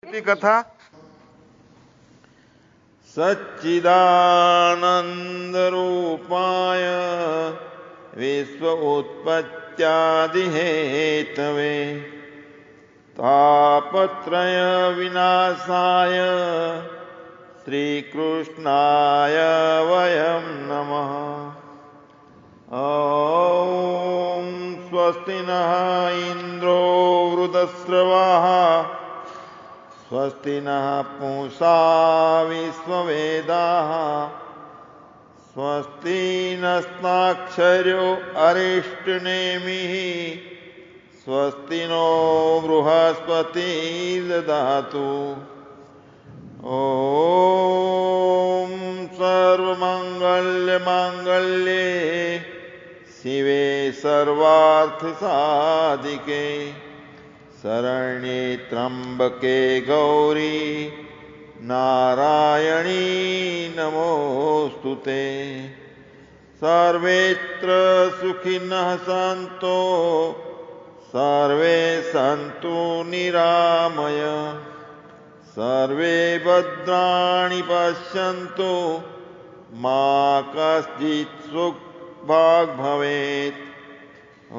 कथा सच्चिदानंद रूपाय विश्व उत्पत्त्यादि हेतवे तापत्रय विनाशाय श्रीकृष्णाय वयं नमः। ॐ स्वस्ति नः इंद्रो वृद्धश्रवाः स्वस्ति नः पूषा विश्ववेदाः स्वस्ति नस्ताक्षर्यो अरिष्टनेमिः स्वस्ति नो बृहस्पतिर्दधातु। ॐ सर्वमङ्गलमाङ्गल्ये शिवे सर्वार्थसाधिके शरण्ये त्र्यंबके गौरी नारायणी नमोस्तुते। सर्वेत्र सुखिनः सन्तु सर्वे सन्तु निरामय सर्वे भद्राणि पश्यन्तु मा कश्चित् दुःखभाग् भवेत्।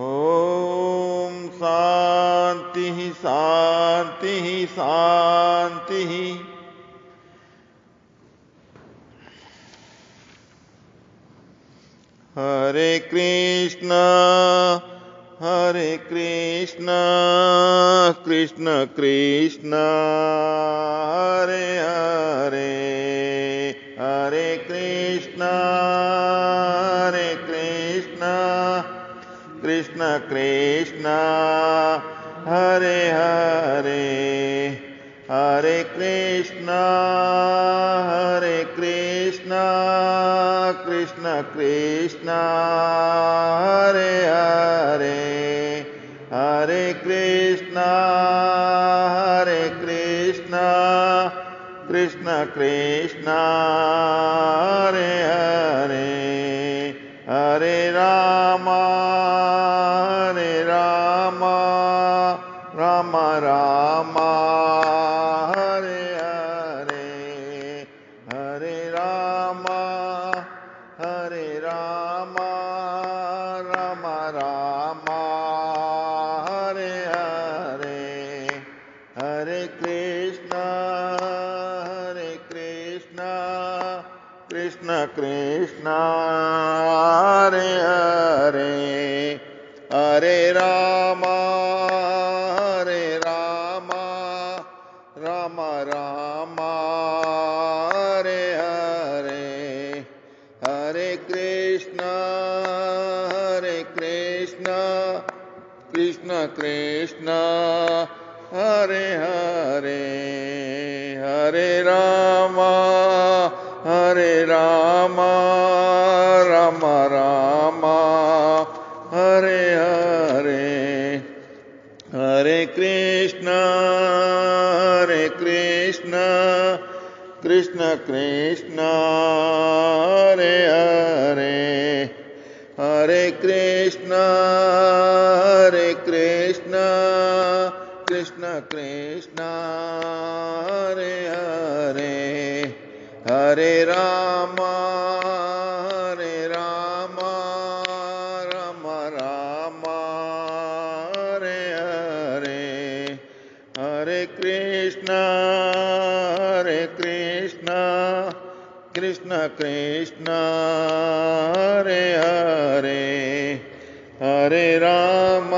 ॐ शांति शांति शांति। हरे कृष्ण कृष्ण कृष्ण हरे हरे हरे कृष्ण कृष्ण कृष्ण हरे हरे हरे कृष्ण कृष्ण कृष्ण हरे हरे हरे कृष्ण कृष्ण कृष्ण हरे हरे हरे राम राम राम हरे हरे हरे राम राम राम हरे हरे हरे कृष्ण कृष्ण कृष्ण हरे हरे हरे राम राम राम हरे हरे हरे कृष्ण कृष्ण कृष्ण हरे हरे हरे राम राम राम हरे हरे हरे कृष्ण कृष्ण कृष्ण हरे हरे हरे कृष्ण कृष्ण कृष्ण हरे हरे हरे राम राम राम हरे हरे हरे कृष्ण कृष्ण कृष्ण हरे हरे हरे राम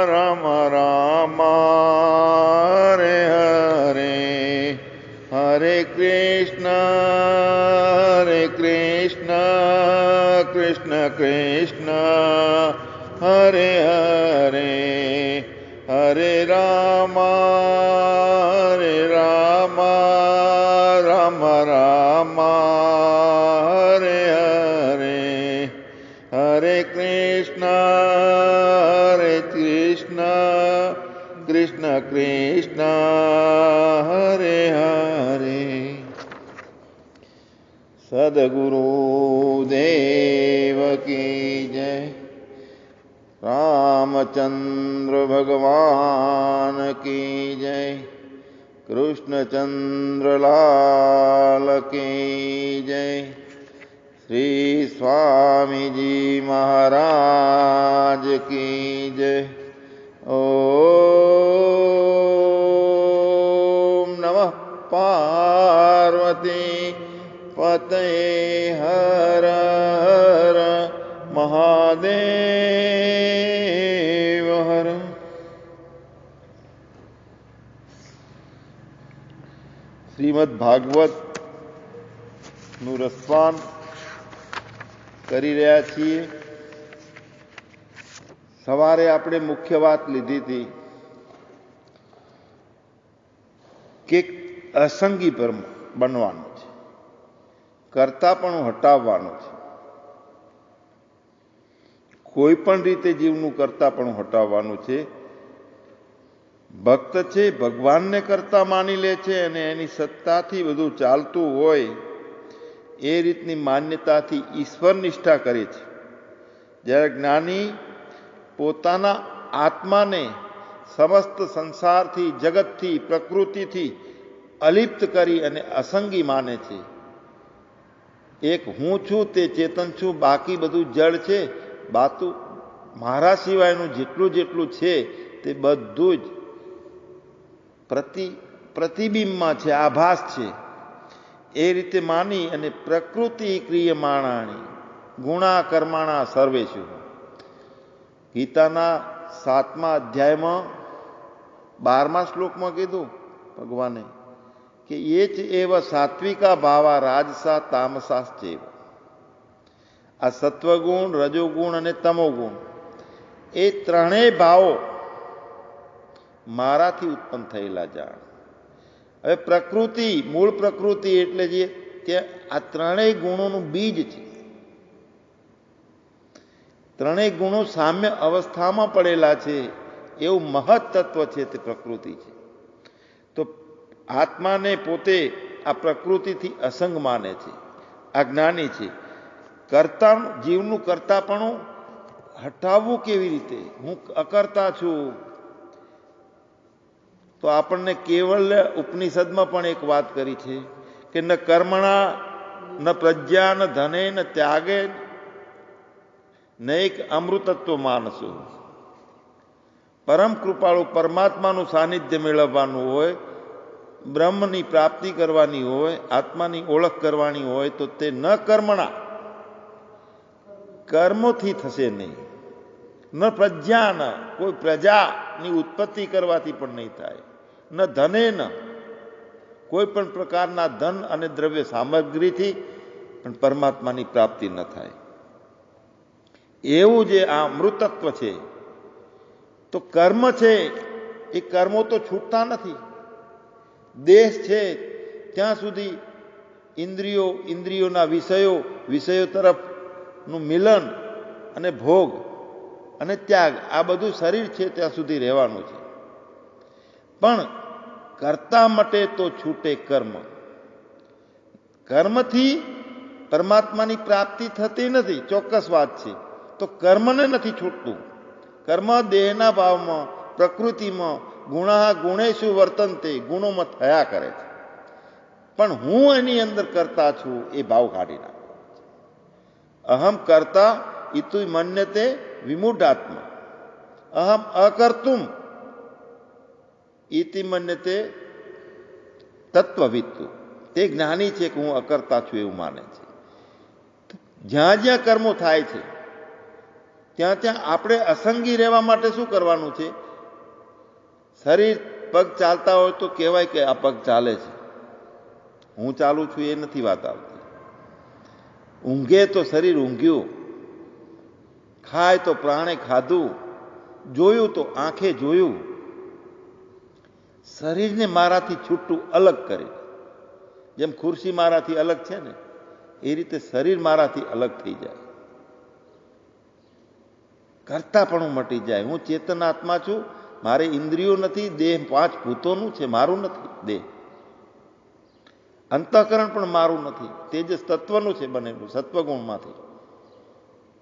राम राम हरे हरे हरे कृष्ण कृष्ण कृष्ण हरे हरे हरे राम राम हरे हरे हरे कृष्ण कृष्ण कृष्ण हरे हरे। सद्गुरु देव की जय। रामचंद्र भगवान की जय। कृष्णचंद्र लाल की जय। श्री स्वामी जी महाराज की जय। ओम नमः पार्वती पतये हर हर महादेव हर। શ્રીમદ ભાગવત નું રસપાન કરી રહ્યા છીએ। સવારે આપણે મુખ્ય વાત લીધી હતી કે અસંગી પર બનવાનું છે, કર્તાપણું હટાવવાનું છે, કોઈ પણ રીતે જીવનું કર્તાપણું હટાવવાનું છે। ભક્ત છે ભગવાનને કરતા માની લે છે અને એની સત્તાથી બધું ચાલતું હોય એ રીતની માન્યતાથી ઈશ્વર નિષ્ઠા કરે છે। જ્યારે જ્ઞાની પોતાના આત્માને સમસ્ત સંસારથી, જગતથી, પ્રકૃતિથી અલિપ્ત કરી અને અસંગી માને છે। એક હું છું, તે ચેતન છું, બાકી બધું જડ છે, બાતું મારા સિવાયનું જેટલું જેટલું છે તે બધું જ પ્રતિબિંબમાં છે, આભાસ છે, એ રીતે માની અને પ્રકૃતિ ક્રિયમાણાની ગુણા કર્માણા સર્વેષુ। ગીતાના 7મા અધ્યાયમાં 12મા શ્લોકમાં કીધું ભગવાને કે એ જ એવ સાત્વિકા ભાવા રાજસા તામસાશ્ચેવ। આ સત્વગુણ, રજોગુણ અને તમોગુણ એ ત્રણેય ભાવો મારાથી ઉત્પન્ન થયેલા જાણ। હવે પ્રકૃતિ, મૂળ પ્રકૃતિ એટલે જે કે આ ત્રણેય ગુણોનું બીજ છે। ત્રણેય ગુણો સામ્ય અવસ્થામાં પડેલા છે એવું મહત તત્વ છે તે પ્રકૃતિ છે। તો આત્માને પોતે આ પ્રકૃતિથી અસંગ માને છે, આ જ્ઞાની છે। કર્તા જીવનું કર્તાપણું હટાવવું કેવી રીતે? હું અકર્તા છું। તો આપણને કેવલ ઉપનિષદમાં પણ એક વાત કરી છે કે ન કર્મણા, ન પ્રજ્ઞા, ન ધને, ન ત્યાગે, નૈક અમૃતત્વ માનસો। પરમ કૃપાળુ પરમાત્માનું સાનિધ્ય મેળવવાનું હોય, બ્રહ્મની પ્રાપ્તિ કરવાની હોય, આત્માની ઓળખ કરવાની હોય તો તે ન કર્મણા, કર્મોથી થશે નહીં, ન પ્રજ્ઞા, ન કોઈ પ્રજાની ઉત્પત્તિ કરવાથી પણ નહીં થાય, ન ધને, ન કોઈ પણ પ્રકારના ધન અને દ્રવ્ય સામગ્રીથી પણ પરમાત્માની પ્રાપ્તિ ન થાય। એવું જે આ અમૃતત્વ છે, તો કર્મ છે એ કર્મો તો છૂટતા નથી। દેહ છે ત્યાં સુધી ઇન્દ્રિયો, ઇન્દ્રિયોના વિષયો, વિષયો તરફનું મિલન અને ભોગ અને ત્યાગ, આ બધું શરીર છે ત્યાં સુધી રહેવાનું છે। પણ કર્તા માટે તો છૂટે કર્મ। કર્મથી પરમાત્માની પ્રાપ્તિ થતી નથી, ચોક્કસ વાત છે। તો કર્મને નથી છૂટતું। કર્મ દેહના ભાવમાં, પ્રકૃતિમાં ગુણા ગુણેશુ વર્તનતે, ગુણોમાં થયા કરે છે, પણ હું એની અંદર કરતા છું એ ભાવ કાઢી નાખો। અહમ કર્તા ઇતુ મન્યતે વિમૂઢાત્મા, અહમ અકર્તુમ ઇતિ મન્યતે તત્વવિત્તુ। તે જ્ઞાની છે કે હું અકર્તા છું એવું માને છે। જ્યાં જ્યાં કર્મો થાય છે ત્યાં ત્યાં આપણે અસંગી રહેવા માટે શું કરવાનું છે? શરીર, પગ ચાલતા હોય તો કહેવાય કે આ પગ ચાલે છે, હું ચાલું છું એ નથી વાત આવતી। ઊંઘે તો શરીર ઊંઘ્યું, ખાય તો પ્રાણે ખાધું, જોયું તો આંખે જોયું। શરીરને મારાથી છૂટું અલગ કરે, જેમ ખુરશી મારાથી અલગ છે ને એ રીતે શરીર મારાથી અલગ થઈ જાય, કર્તાપણું મટી જાય। હું ચેતન આત્મા છું, મારે ઇન્દ્રિયો નથી, દેહ 5 ભૂતોનું છે, મારું નથી દેહ। અંતઃકરણ પણ મારું નથી, તેજસ તત્વનું છે બનેલું, સત્વગુણમાંથી,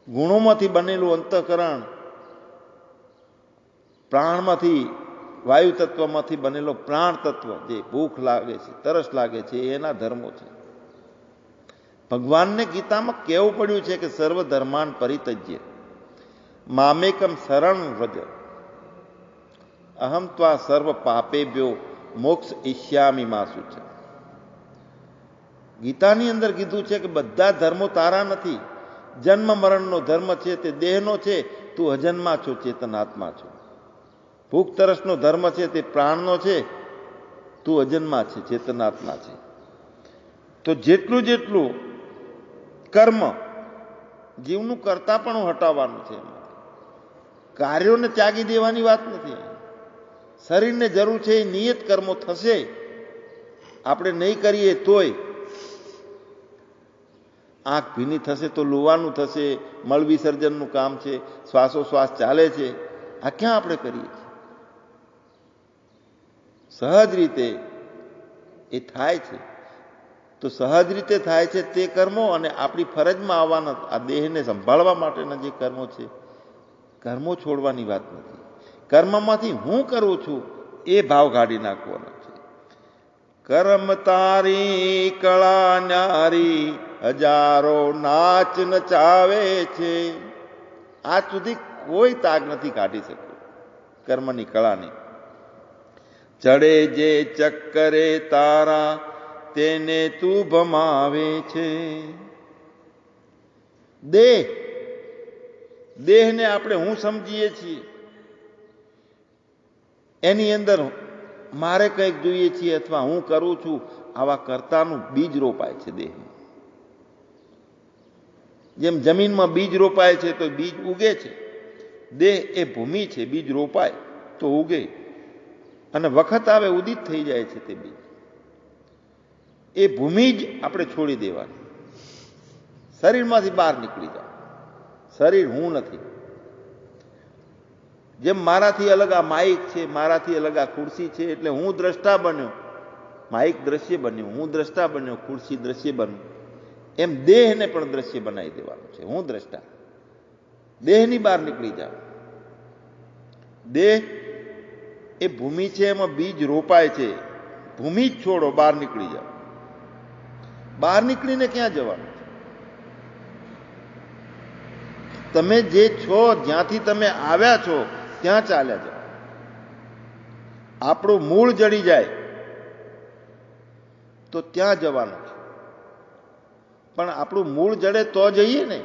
ગુણોમાંથી બનેલું અંતઃકરણ પ્રાણમાંથી વાયુ તત્વમાંથી બનેલો પ્રાણ તત્વ, જે ભૂખ લાગે છે, તરસ લાગે છે, એના ધર્મો છે. ભગવાનને ગીતામાં કહેવું પડ્યું છે કે સર્વ ધર્માન પરિત્યજ્ય મામેકમ શરણ વ્રજ અહમ ત્વા સર્વ પાપેભ્યો મોક્ષ ઈષ્યામિ મા શુચ. ગીતાની અંદર કીધું છે કે બધા ધર્મો તારા નથી. જન્મ મરણનો ધર્મ છે તે દેહનો છે, તું અજન્મા છો, ચેતનાત્મા છો. ભૂખ તરસનો ધર્મ છે તે પ્રાણનો છે, તું અજન્મા છે, ચેતનાત્મા છે. તો જેટલું જેટલું કર્મ જીવનું કરતા પણ હટાવવાનું છે. કાર્યોને ત્યાગી દેવાની વાત નથી. શરીરને જરૂર છે એ નિયત કર્મો થશે. આપણે નહીં કરીએ તોય આંખ ભીની થશે તો લોવાનું થશે, મળ વિસર્જનનું કામ છે, શ્વાસોશ્વાસ ચાલે છે, આ ક્યાં આપણે કરીએ છીએ? સહજ રીતે એ થાય છે. તો સહજ રીતે થાય છે તે કર્મો અને આપણી ફરજમાં આવવાના આ દેહને સંભાળવા માટેના જે કર્મો છે, કર્મો છોડવાની વાત નથી. કર્મમાંથી હું કરું છું એ ભાવ કાઢી નાખવાનો છે. કર્મ તારી કળા ન્યારી હજારો નાચ નચાવે છે. આજ સુધી કોઈ તાગ નથી કાઢી શક્યો કર્મની કળાની. ચડે જે ચક્કરે તારા તેને તું ભમાવે છે. દેહને આપણે હું સમજીએ છીએ, એની અંદર મારે કંઈક જોઈએ છીએ અથવા હું કરું છું, આવા કર્તાનું બીજ રોપાય છે દેહમાં. જેમ જમીનમાં બીજ રોપાય છે તો બીજ ઉગે છે. દેહ એ ભૂમિ છે, બીજ રોપાય તો ઉગે અને વખત આવે ઉદિત થઈ જાય છે તે બીજ. એ ભૂમિ જ આપણે છોડી દેવાની. શરીરમાંથી બહાર નીકળી જાઓ. શરીર હું નથી. જેમ મારાથી અલગ આ માઇક છે, મારાથી અલગ આ ખુરશી છે, એટલે હું દ્રષ્ટા બન્યો, માઇક દ્રશ્ય બન્યો, હું દ્રષ્ટા બન્યો, ખુરશી દ્રશ્ય બન્યો. એમ દેહને પણ દ્રશ્ય બનાવી દેવાનું છે. હું દ્રષ્ટા. દેહની બહાર નીકળી જાઓ. દેહ એ ભૂમિ છે, એમાં બીજ રોપાય છે. ભૂમિ જ છોડો, બહાર નીકળી જાઓ. બહાર નીકળીને ક્યાં જવાનું? તમે જે છો, જ્યાંથી તમે આવ્યા છો ત્યાં ચાલ્યા જાઓ. આપણું મૂળ જડી જાય તો ત્યાં જવાનું છે. પણ આપણું મૂળ જડે તો જઈએ ને.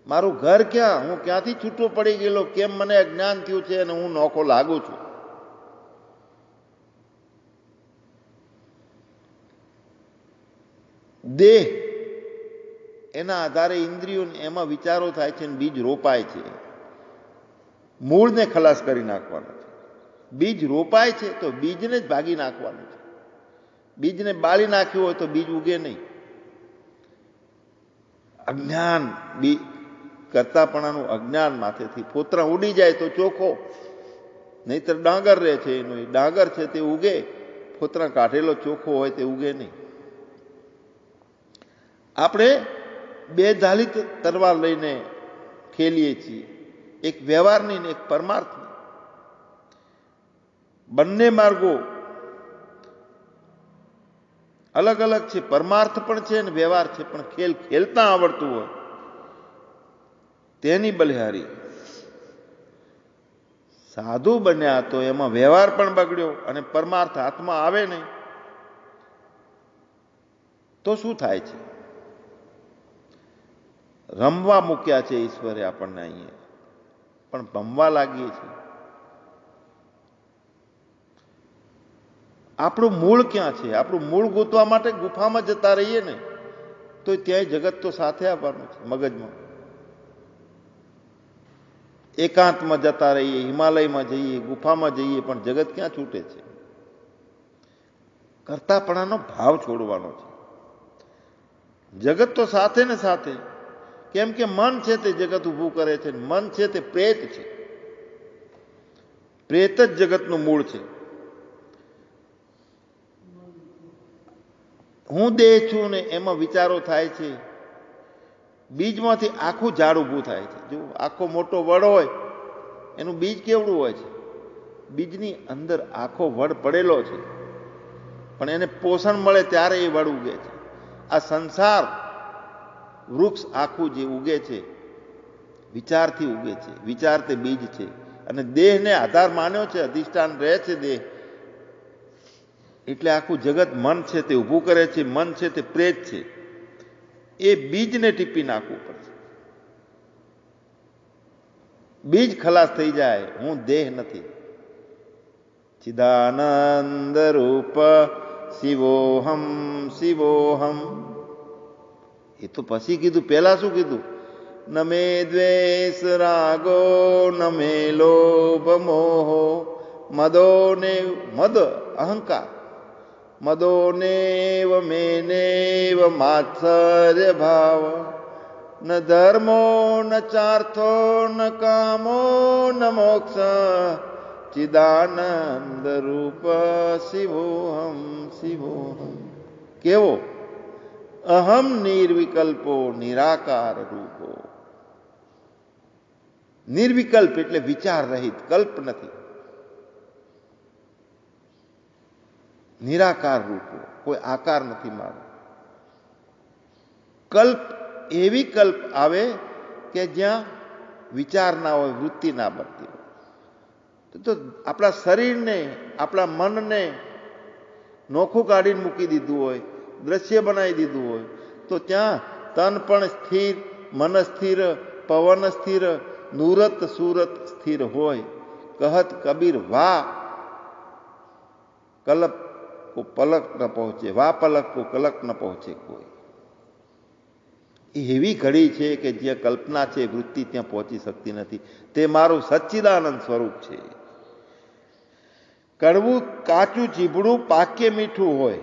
મારું ઘર ક્યાં? હું ક્યાંથી છૂટો પડી ગયેલો? કેમ મને અજ્ઞાન થયું છે અને હું નોખો લાગુ છું? દેહ એના આધારે ઇન્દ્રિયો એમાં વિચારો થાય છે, બીજ રોપાય છે. મૂળને ખલાસ કરી નાખવાનું છે. બીજ રોપાય છે તો બીજને જ ભાગી નાખવાનું છે. બીજને બાળી નાખ્યું હોય તો બીજ ઉગે નહીં. અજ્ઞાન કરતાપણાનું અજ્ઞાન માથેથી ફોતરા ઉડી જાય તો ચોખ્ખો, નહીતર ડાંગર રહે છે. એનું ડાંગર છે તે ઉગે, ફોતરા કાઢેલો ચોખ્ખો હોય તે ઉગે નહીં. આપણે બે ધાલી તલવાર લઈને ખેલીએ છીએ, એક વ્યવહારની ને એક પરમાર્થની. બંને માર્ગો અલગ અલગ છે. પરમાર્થ પણ છે અને વ્યવહાર છે. પણ ખેલ ખેલતા આવડતું હોય તેની બલિહારી. સાધુ બન્યા તો એમાં વ્યવહાર પણ બગડ્યો અને પરમાર્થ હાથમાં આવે નહીં તો શું થાય છે? રમવા મૂક્યા છે ઈશ્વરે આપણને અહીંયા, પણ ભમવા લાગીએ છીએ. આપણું મૂળ ક્યાં છે? આપણું મૂળ ગોતવા માટે ગુફામાં જતા રહીએ ને તો ત્યાંય જગત તો સાથે આવવાનું છે. મગજમાં એકાંતમાં જતા રહીએ, હિમાલયમાં જઈએ, ગુફામાં જઈએ, પણ જગત ક્યાં છૂટે છે? કરતાપણાનો ભાવ છોડવાનો છે. જગત તો સાથે ને સાથે. કેમ કે મન છે તે જગત ઊભું કરે છે. મન છે તે પ્રેત છે. પ્રેત જ જગતનું મૂળ છે. હું દેહ છું ને એમાં વિચારો થાય છે. બીજમાંથી આખું ઝાડ ઊભું થાય છે. જો આખો મોટો વડ હોય એનું બીજ કેવડું હોય છે? બીજની અંદર આખો વડ પડેલો છે, પણ એને પોષણ મળે ત્યારે એ વડ ઉગે છે. આ સંસાર વૃક્ષ આખું જે ઉગે છે વિચારથી ઉગે છે. વિચાર તે બીજ છે, અને દેહને આધાર માન્યો છે, અધિષ્ઠાન રહે છે દેહ, એટલે આખું જગત મન છે તે ઊભું કરે છે. મન છે તે પ્રેત છે. એ બીજને ટીપી નાખવું પડશે. બીજ ખલાસ થઈ જાય, હું દેહ નથી. ચિદાનંદ રૂપ શિવોહમ શિવોહમ. એ તો પછી કીધું, પહેલા શું કીધું? ન મે દ્વેષ રાગો ન મે લોભ મોહો મદો ને મદ અહંકાર મદો નેવ મેનેવ માત્સર્ય ભાવ ન ધર્મો ન ચાર્થો ન કામો ન મોક્ષ ચિદાનંદ રૂપ શિવોહમ શિવોહમ. કેવો? અહમ નિર્વિકલ્પો નિરાકાર રૂપો. નિર્વિકલ્પ એટલે વિચાર રહિત, કલ્પ નથી. નિરાકાર રૂપો, કોઈ આકાર નથી મારો. કલ્પ એવી કલ્પ આવે કે જ્યાં વિચાર ના હોય, વૃત્તિ ના બનતી હોય. તો આપણા શરીરને, આપણા મનને નોખું કાઢીને મૂકી દીધું હોય, દ્રશ્ય બનાવી દીધું હોય, તો ત્યાં તન પણ સ્થિર, મન સ્થિર, પવન સ્થિર, નુરત સુરત સ્થિર હોય. કહત કબીર, વાહ કલપ કો પલક ન પહોંચે, વાહ પલક કો કલક ન પહોંચે કોઈ. એ એવી ઘડી છે કે જ્યાં કલ્પના છે, વૃત્તિ ત્યાં પહોંચી શકતી નથી. તે મારું સચ્ચિદાનંદ સ્વરૂપ છે. કડવું કાચું ચીભડું પાકે મીઠું હોય.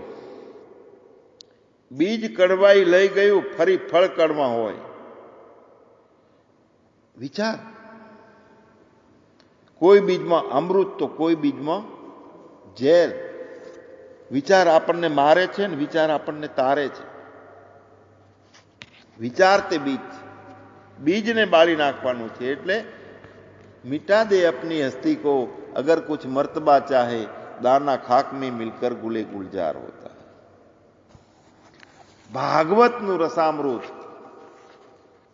બીજ કડવાઈ લઈ ગયું, ફરી ફળ કડવા હોય. વિચાર, કોઈ બીજમાં અમૃત તો કોઈ બીજમાં ઝેર. વિચાર આપણને મારે છે ને વિચાર આપણને તારે છે. વિચાર તે બીજ છે, બીજને બાળી નાખવાનું છે. એટલે मिटा दे अपनी हस्ती को अगर कुछ मर्तबा चाहे दाना खाक में मिलकर गुले गुलजार होता है. ભાગવતનું રસામૃત,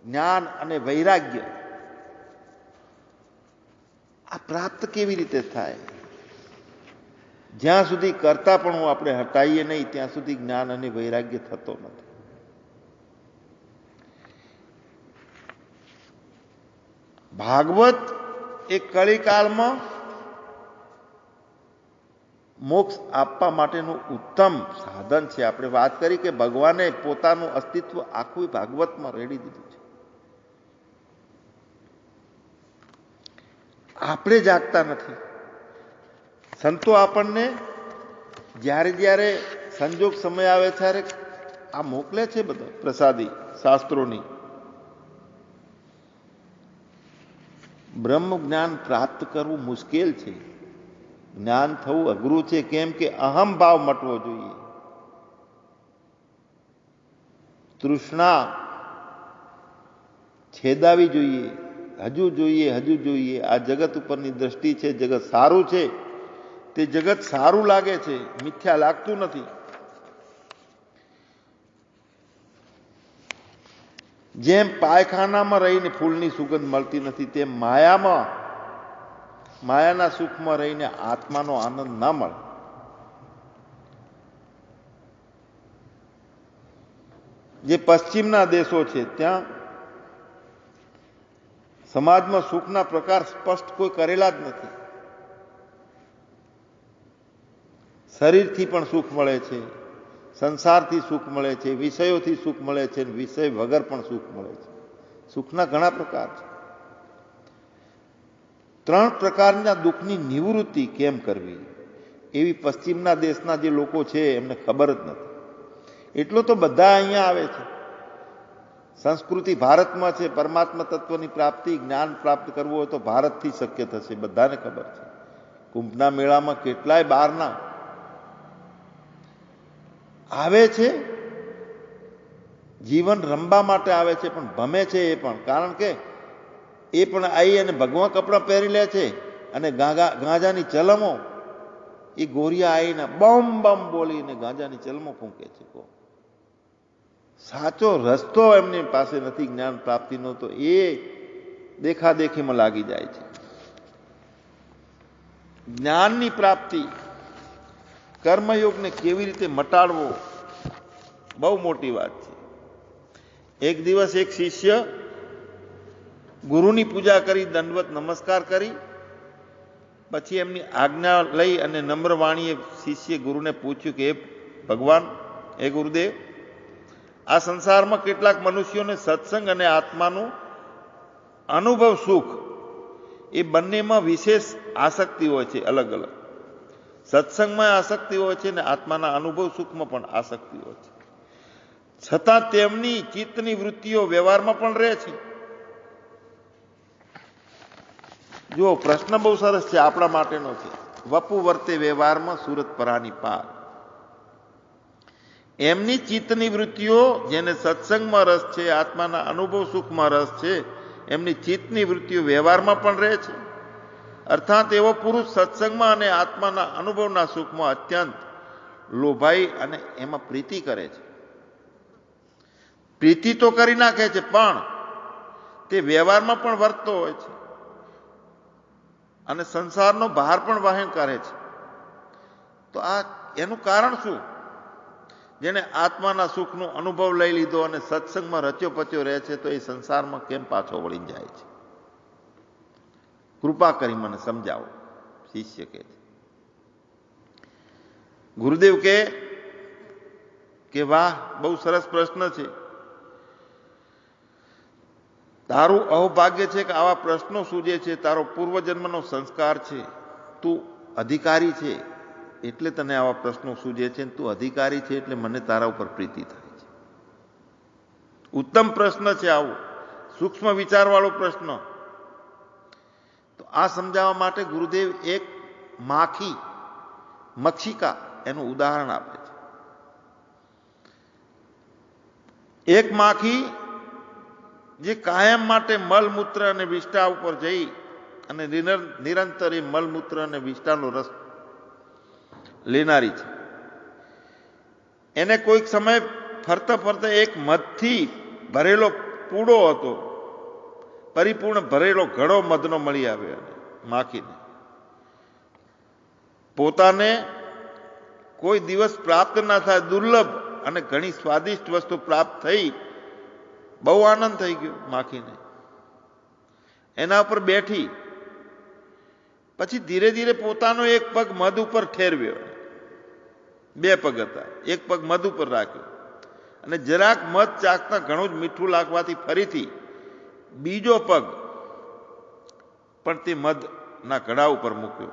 જ્ઞાન અને વૈરાગ્ય આ પ્રાપ્ત કેવી રીતે થાય? જ્યાં સુધી કરતાપણું આપણે હટાઈએ નહીં ત્યાં સુધી જ્ઞાન અને વૈરાગ્ય થતો નથી. ભાગવત એ કળીકાળમાં મોક્ષ આપવા માટેનું ઉત્તમ સાધન છે. આપણે વાત કરી કે ભગવાને પોતાનું અસ્તિત્વ આખું ભાગવતમાં રેડી દીધું છે. આપણે જાગતા નથી. સંતો આપણને જ્યારે જ્યારે સંજોગ સમય આવે ત્યારે આ મોકલે છે બધા પ્રસાદી શાસ્ત્રોની. બ્રહ્મ જ્ઞાન પ્રાપ્ત કરવું મુશ્કેલ છે, જ્ઞાન થવું અઘરું છે. કેમ કે અહમ ભાવ મટવો જોઈએ, તૃષ્ણા છેદાવી જોઈએ. હજુ જોઈએ, હજુ જોઈએ. આ જગત ઉપરની દ્રષ્ટિ છે, જગત સારું છે, તે જગત સારું લાગે છે, મિથ્યા લાગતું નથી. જેમ પાયખાનામાં રહીને ફૂલની સુગંધ મળતી નથી, તેમ માયાના સુખમાં રહીને આત્માનો આનંદ ના મળે. જે પશ્ચિમના દેશો છે ત્યાં સમાજમાં સુખના પ્રકાર સ્પષ્ટ કોઈ કરેલા જ નથી. શરીરથી પણ સુખ મળે છે, સંસારથી સુખ મળે છે, વિષયોથી સુખ મળે છે, વિષય વગર પણ સુખ મળે છે. સુખના ઘણા પ્રકાર છે. 3 પ્રકારના દુઃખની નિવૃત્તિ કેમ કરવી એવી પશ્ચિમના દેશના જે લોકો છે એમને ખબર જ નથી. એટલો તો બધા અહીંયા આવે છે. સંસ્કૃતિ ભારતમાં છે. પરમાત્મા તત્વની પ્રાપ્તિ, જ્ઞાન પ્રાપ્ત કરવું હોય તો ભારતથી શક્ય થશે, બધાને ખબર છે. કુંભના મેળામાં કેટલાય બહારના આવે છે, જીવન રમવા માટે આવે છે, પણ ભમે છે એ પણ. કારણ કે એ પણ આવી અને ભગવા કપડાં પહેરી લે છે અને ગાંજાની ચલમો એ ગોરિયા આવીને બમ બમ બોલીને ગાંજાની ચલમો ફૂંકે છે. સાચો રસ્તો એમની પાસે નથી જ્ઞાન પ્રાપ્તિનો, તો એ દેખાદેખીમાં લાગી જાય છે. જ્ઞાનની પ્રાપ્તિ, કર્મયોગને કેવી રીતે મટાડવો, બહુ મોટી વાત છે. એક દિવસ એક શિષ્ય ગુરુની પૂજા કરી, દંડવત નમસ્કાર કરી, પછી એમની આજ્ઞા લઈ અને નમ્ર વાણીએ શિષ્ય ગુરુને પૂછ્યું કે હે ભગવાન, હે ગુરુદેવ, આ સંસારમાં કેટલાક મનુષ્યોને સત્સંગ અને આત્માનું અનુભવ સુખ એ બંનેમાં વિશેષ આસક્તિ હોય છે, અલગ અલગ. સત્સંગમાં આસક્તિ હોય છે ને આત્માના અનુભવ સુખમાં પણ આસક્તિ હોય છે. છતાં તેમની ચિત્તની વૃત્તિઓ વ્યવહારમાં પણ રહે છે. જો પ્રશ્ન બહુ સરસ છે, આપણા માટેનો છે. વપુ વર્તે વ્યવહારમાં સુરત પરાની પાર. એમની ચિત્તની વૃત્તિઓ, જેને સત્સંગમાં રસ છે, આત્માના અનુભવ સુખમાં રસ છે, એમની ચિત્તની વૃત્તિઓ વ્યવહારમાં પણ રહે છે. અર્થાત એવો પુરુષ સત્સંગમાં અને આત્માના અનુભવના સુખમાં અત્યંત લોભાઈ અને એમાં પ્રીતિ કરે છે. પ્રીતિ તો કરી નાખે છે, પણ તે વ્યવહારમાં પણ વર્તતો હોય છે અને સંસારનો બહાર પણ વહેણ કરે છે. તો આ એનું કારણ શું? જેને આત્માના સુખનો અનુભવ લઈ લીધો અને સત્સંગમાં રચ્યો પચ્યો રહે છે, તો એ સંસારમાં કેમ પાછો વળી જાય છે? કૃપા કરી મને સમજાવો, શિષ્ય કહે છે. ગુરુદેવ કે વાહ, બહુ સરસ પ્રશ્ન છે. તારું અહોભાગ્ય છે કે આવા પ્રશ્નો સૂજે છે. તારો પૂર્વજન્મનો સંસ્કાર છે. તું અધિકારી છે એટલે તને આવા પ્રશ્નો સૂજે છે. તું અધિકારી છે એટલે મને તારા ઉપર પ્રીતિ થાય છે. ઉત્તમ પ્રશ્ન છે આવો, સૂક્ષ્મ વિચારવાળો પ્રશ્ન. તો આ સમજાવવા માટે ગુરુદેવ એક માખી, મક્ષિકા એનું ઉદાહરણ આપે છે. એક માખી જે કાયમ માટે મળમૂત્ર અને વિષ્ટા ઉપર જઈ અને નિરંતર એ મળમૂત્ર અને વિષ્ટાનો રસ લેનારી છે. એને કોઈક સમય ફરતા ફરતા એક મધથી ભરેલો પૂડો હતો, પરિપૂર્ણ ભરેલો ઘડો મધનો મળી આવ્યો માખીને. પોતાને કોઈ દિવસ પ્રાપ્ત ના થાય, દુર્લભ અને ઘણી સ્વાદિષ્ટ વસ્તુ પ્રાપ્ત થઈ, બહુ આનંદ થઈ ગયો માખીને. એના ઉપર બેઠી, પછી ધીરે ધીરે પોતાનો એક પગ મધ ઉપર ઠેરવ્યો. બે પગ હતા, એક પગ મધ ઉપર રાખ્યો અને જરાક મધ ચાખતા ઘણું જ મીઠું લાગવાથી ફરીથી બીજો પગ પણ તે મધના ઘડા ઉપર મૂક્યો.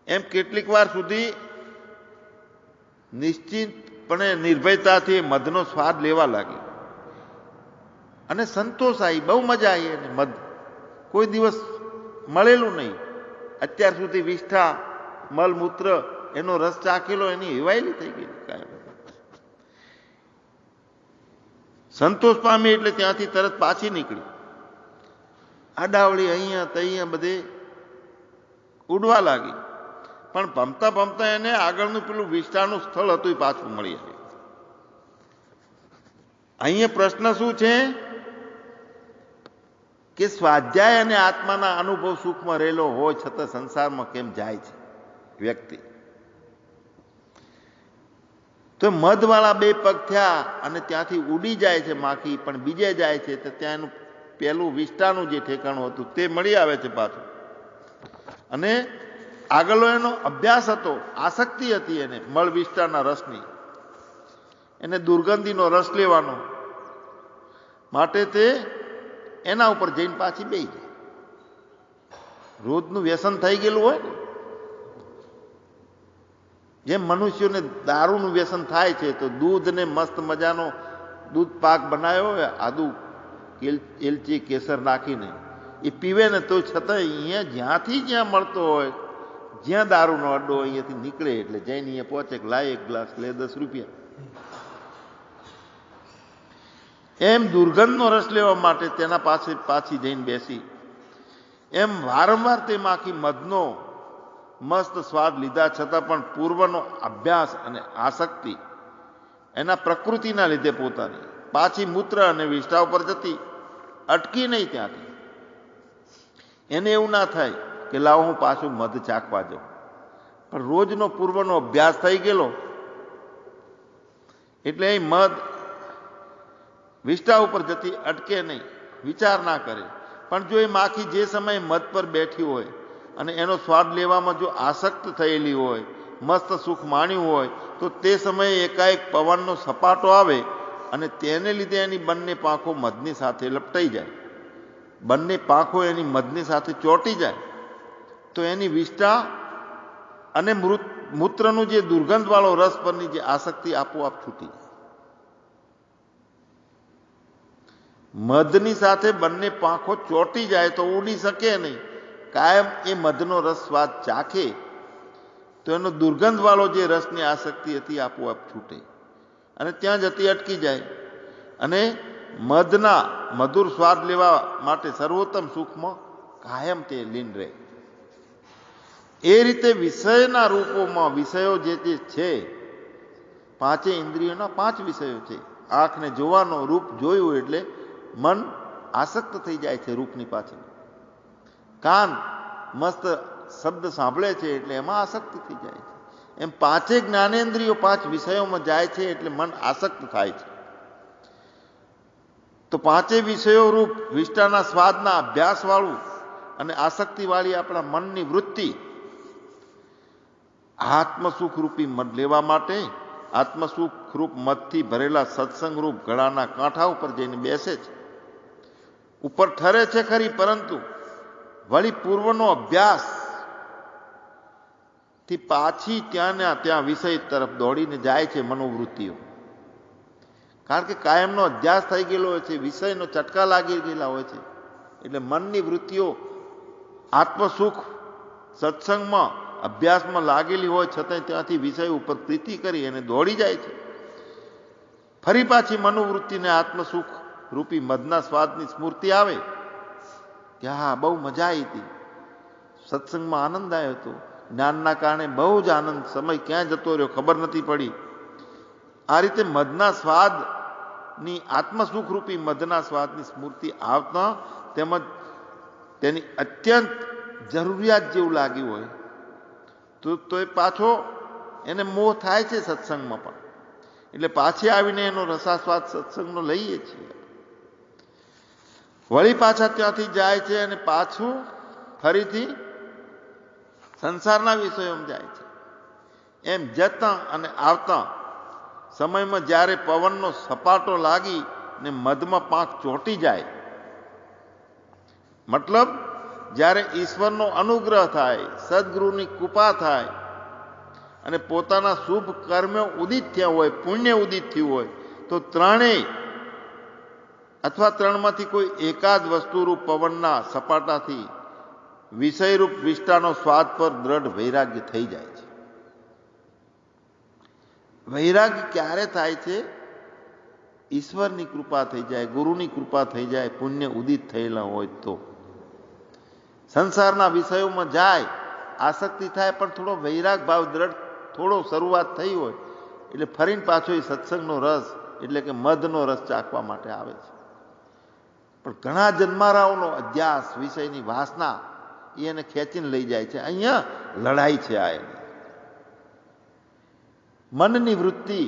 એમ કેટલીક વાર સુધી નિશ્ચિતપણે નિર્ભયતાથી મધનો સ્વાદ લેવા લાગી અને સંતોષ આવી, બહુ મજા આવી. એને મધ કોઈ દિવસ મળેલું નહીં. અત્યાર સુધી વિષ્ઠા, મળમૂત્ર એનો રસ ચાખેલો, એની હેવાયેલી થઈ ગઈ. સંતોષ પામી એટલે ત્યાંથી તરત પાછી નીકળી. આડાવળી અહીંયા તહીંયા બધે ઉડવા લાગી. પણ ભમતા ભમતા એને આગળનું પેલું વિષ્ઠાનું સ્થળ હતું એ પાછું મળી આવ્યું. અહીંયા પ્રશ્ન શું છે કે સ્વાધ્યાય અને આત્માના અનુભવ સુખમાં રહેલો હોય છતાં સંસારમાં કેમ જાય છે વ્યક્તિ? તો મધવાળા બે પગ થયા અને ત્યાંથી ઉડી જાય છે માખી, પણ બીજે જાય છે તો ત્યાં એનું પેલું વિષ્ટાનું જે ઠેકાણું હતું તે મળી આવે છે પાછું. અને આગળનો એનો અભ્યાસ હતો, આસક્તિ હતી એને મળ વિષ્ટાના રસની, એને દુર્ગંધીનો રસ લેવાનો માટે તે એના ઉપર જઈને પાછી બેસી જાય. રોજનું વ્યસન થઈ ગયેલું હોય ને, જેમ મનુષ્યોને દારૂનું વ્યસન થાય છે, તો દૂધને મસ્ત મજાનો દૂધ પાક બનાવ્યો હોય આદુ એલચી કેસર નાખીને એ પીવે ને તો છતાં અહીંયા જ્યાંથી જ્યાં મળતો હોય, જ્યાં દારૂનો અડ્ડો અહીંયાથી નીકળે એટલે જઈને અહીંયા પહોંચે કે લાય એક ગ્લાસ લે 10 રૂપિયા. એમ દુર્ગંધનો રસ લેવા માટે તેના પાસે પાછી જઈને બેસી, એમ વારંવાર તેમાંથી મધનો મસ્ત સ્વાદ લીધા છતાં પણ પૂર્વનો અભ્યાસ અને આસક્તિ એના પ્રકૃતિના લીધે પોતાની પાછી મૂત્ર અને વિષ્ઠા ઉપર જતી, અટકી નહીં ત્યાંથી. એને એવું ના થાય કે લાવો હું પાછું મધ ચાખવા જાઉં, પણ રોજનો પૂર્વનો અભ્યાસ થઈ ગયેલો એટલે એ મધ વિષ્ઠા ઉપર જતી અટકે નહીં, વિચાર ના કરે. પણ જો એ માખી જે સમયે મધ પર બેઠી હોય અને એનો સ્વાદ લેવામાં જો આસક્ત થયેલી હોય, મસ્ત સુખ માણ્યું હોય, તો તે સમયે એકાએક પવનનો સપાટો આવે અને તેને લીધે એની બંને પાંખો મધની સાથે લપટાઈ જાય, બંને પાંખો એની મધની સાથે ચોંટી જાય, તો એની વિષ્ઠા અને મૂત્રનું જે દુર્ગંધવાળો રસ પરની જે આસક્તિ આપોઆપ છૂટી જાય. મધની સાથે બંને પાંખો ચોંટી જાય તો ઉડી શકે નહીં. કાયમ એ મધનો રસ સ્વાદ ચાખે તો એનો દુર્ગંધવાળો જે રસની આસક્તિ હતી આપોઆપ છૂટે અને ત્યાં જતી અટકી જાય અને મધના મધુર સ્વાદ લેવા માટે સર્વોત્તમ સુખમાં કાયમ તે લીન રહે. એ રીતે વિષયના રૂપોમાં વિષયો જે છે, પાંચે ઇન્દ્રિયોના 5 વિષયો છે. આંખને જોવાનો, રૂપ જોયું એટલે મન આસક્ત થઈ જાય છે રૂપની પાછળ. કાન મસ્ત શબ્દ સાંભળે છે એટલે એમાં આસક્ત થઈ જાય છે. એમ પાંચે જ્ઞાનેન્દ્રિયો 5 વિષયોમાં જાય છે એટલે મન આસક્ત થાય છે. તો પાંચે વિષયો રૂપ વિષ્ઠાના સ્વાદના અભ્યાસવાળું અને આસક્તિવાળી આપણા મનની વૃત્તિ આત્મસુખ રૂપી મધ લેવા માટે આત્મસુખ રૂપ મધથી ભરેલા સત્સંગ રૂપ ગળાના કાંઠા ઉપર જઈને બેસે છે. ઉપર ઠરે છે ખરી, પરંતુ વળી પૂર્વનો અભ્યાસ થી પાછી ત્યાં વિષય તરફ દોડીને જાય છે મનોવૃત્તિઓ. કારણ કે કાયમનો અભ્યાસ થઈ ગયેલો હોય છે, વિષયનો ચટકા લાગી ગયેલા હોય છે, એટલે મનની વૃત્તિઓ આત્મસુખ સત્સંગમાં અભ્યાસમાં લાગેલી હોય છતાં ત્યાંથી વિષય ઉપર પ્રીતિ કરી અને દોડી જાય છે. ફરી પાછી મનોવૃત્તિને આત્મસુખ રૂપી મધના સ્વાદની સ્મૃતિ આવે કે હા બહુ મજા આવી હતી, સત્સંગમાં આનંદ આવ્યો હતો, જ્ઞાનના કારણે બહુ જ આનંદ, સમય ક્યાં જતો રહ્યો ખબર નથી પડી. આ રીતે મધના સ્વાદની આત્મસુખ રૂપી મધના સ્વાદની સ્મૃતિ આવતા તેમજ તેની અત્યંત જરૂરિયાત જેવું લાગ્યું હોય તો એ પાછો એને મોહ થાય છે સત્સંગમાં પણ, એટલે પાછી આવીને એનો રસાસ્વાદ સત્સંગનો લઈએ છીએ. વળી પાછા ત્યાંથી જાય છે અને પાછું ફરીથી સંસારના વિષયોમાં જાય છે. એમ જતા અને આવતા સમયમાં જ્યારે પવનનો સપાટો લાગી ને મધમાં પાંખ ચોંટી જાય, મતલબ જ્યારે ઈશ્વરનો અનુગ્રહ થાય, સદગુરુની કૃપા થાય અને પોતાના શુભ કર્મો ઉદિત થયા હોય, પુણ્ય ઉદિત થયું હોય, તો ત્રણેય અથવા ત્રણમાંથી કોઈ એકાદ વસ્તુરૂપ પવનના સપાટાથી વિષયરૂપ વિષ્ઠાનો સ્વાદ પર દ્રઢ વૈરાગ્ય થઈ જાય છે. વૈરાગ્ય ક્યારે થાય છે? ઈશ્વરની કૃપા થઈ જાય, ગુરુની કૃપા થઈ જાય, પુણ્ય ઉદિત થયેલા હોય તો. સંસારના વિષયોમાં જાય, આસક્તિ થાય, પણ થોડો વૈરાગ ભાવ દ્રઢ થોડો શરૂઆત થઈ હોય એટલે ફરીને પાછો એ સત્સંગનો રસ એટલે કે મધનો રસ ચાખવા માટે આવે છે. પણ ઘણા જન્મારાઓનો અધ્યાસ, વિષયની વાસના એને ખેંચીને લઈ જાય છે. અહીંયા લડાઈ છે. આ એની મનની વૃત્તિ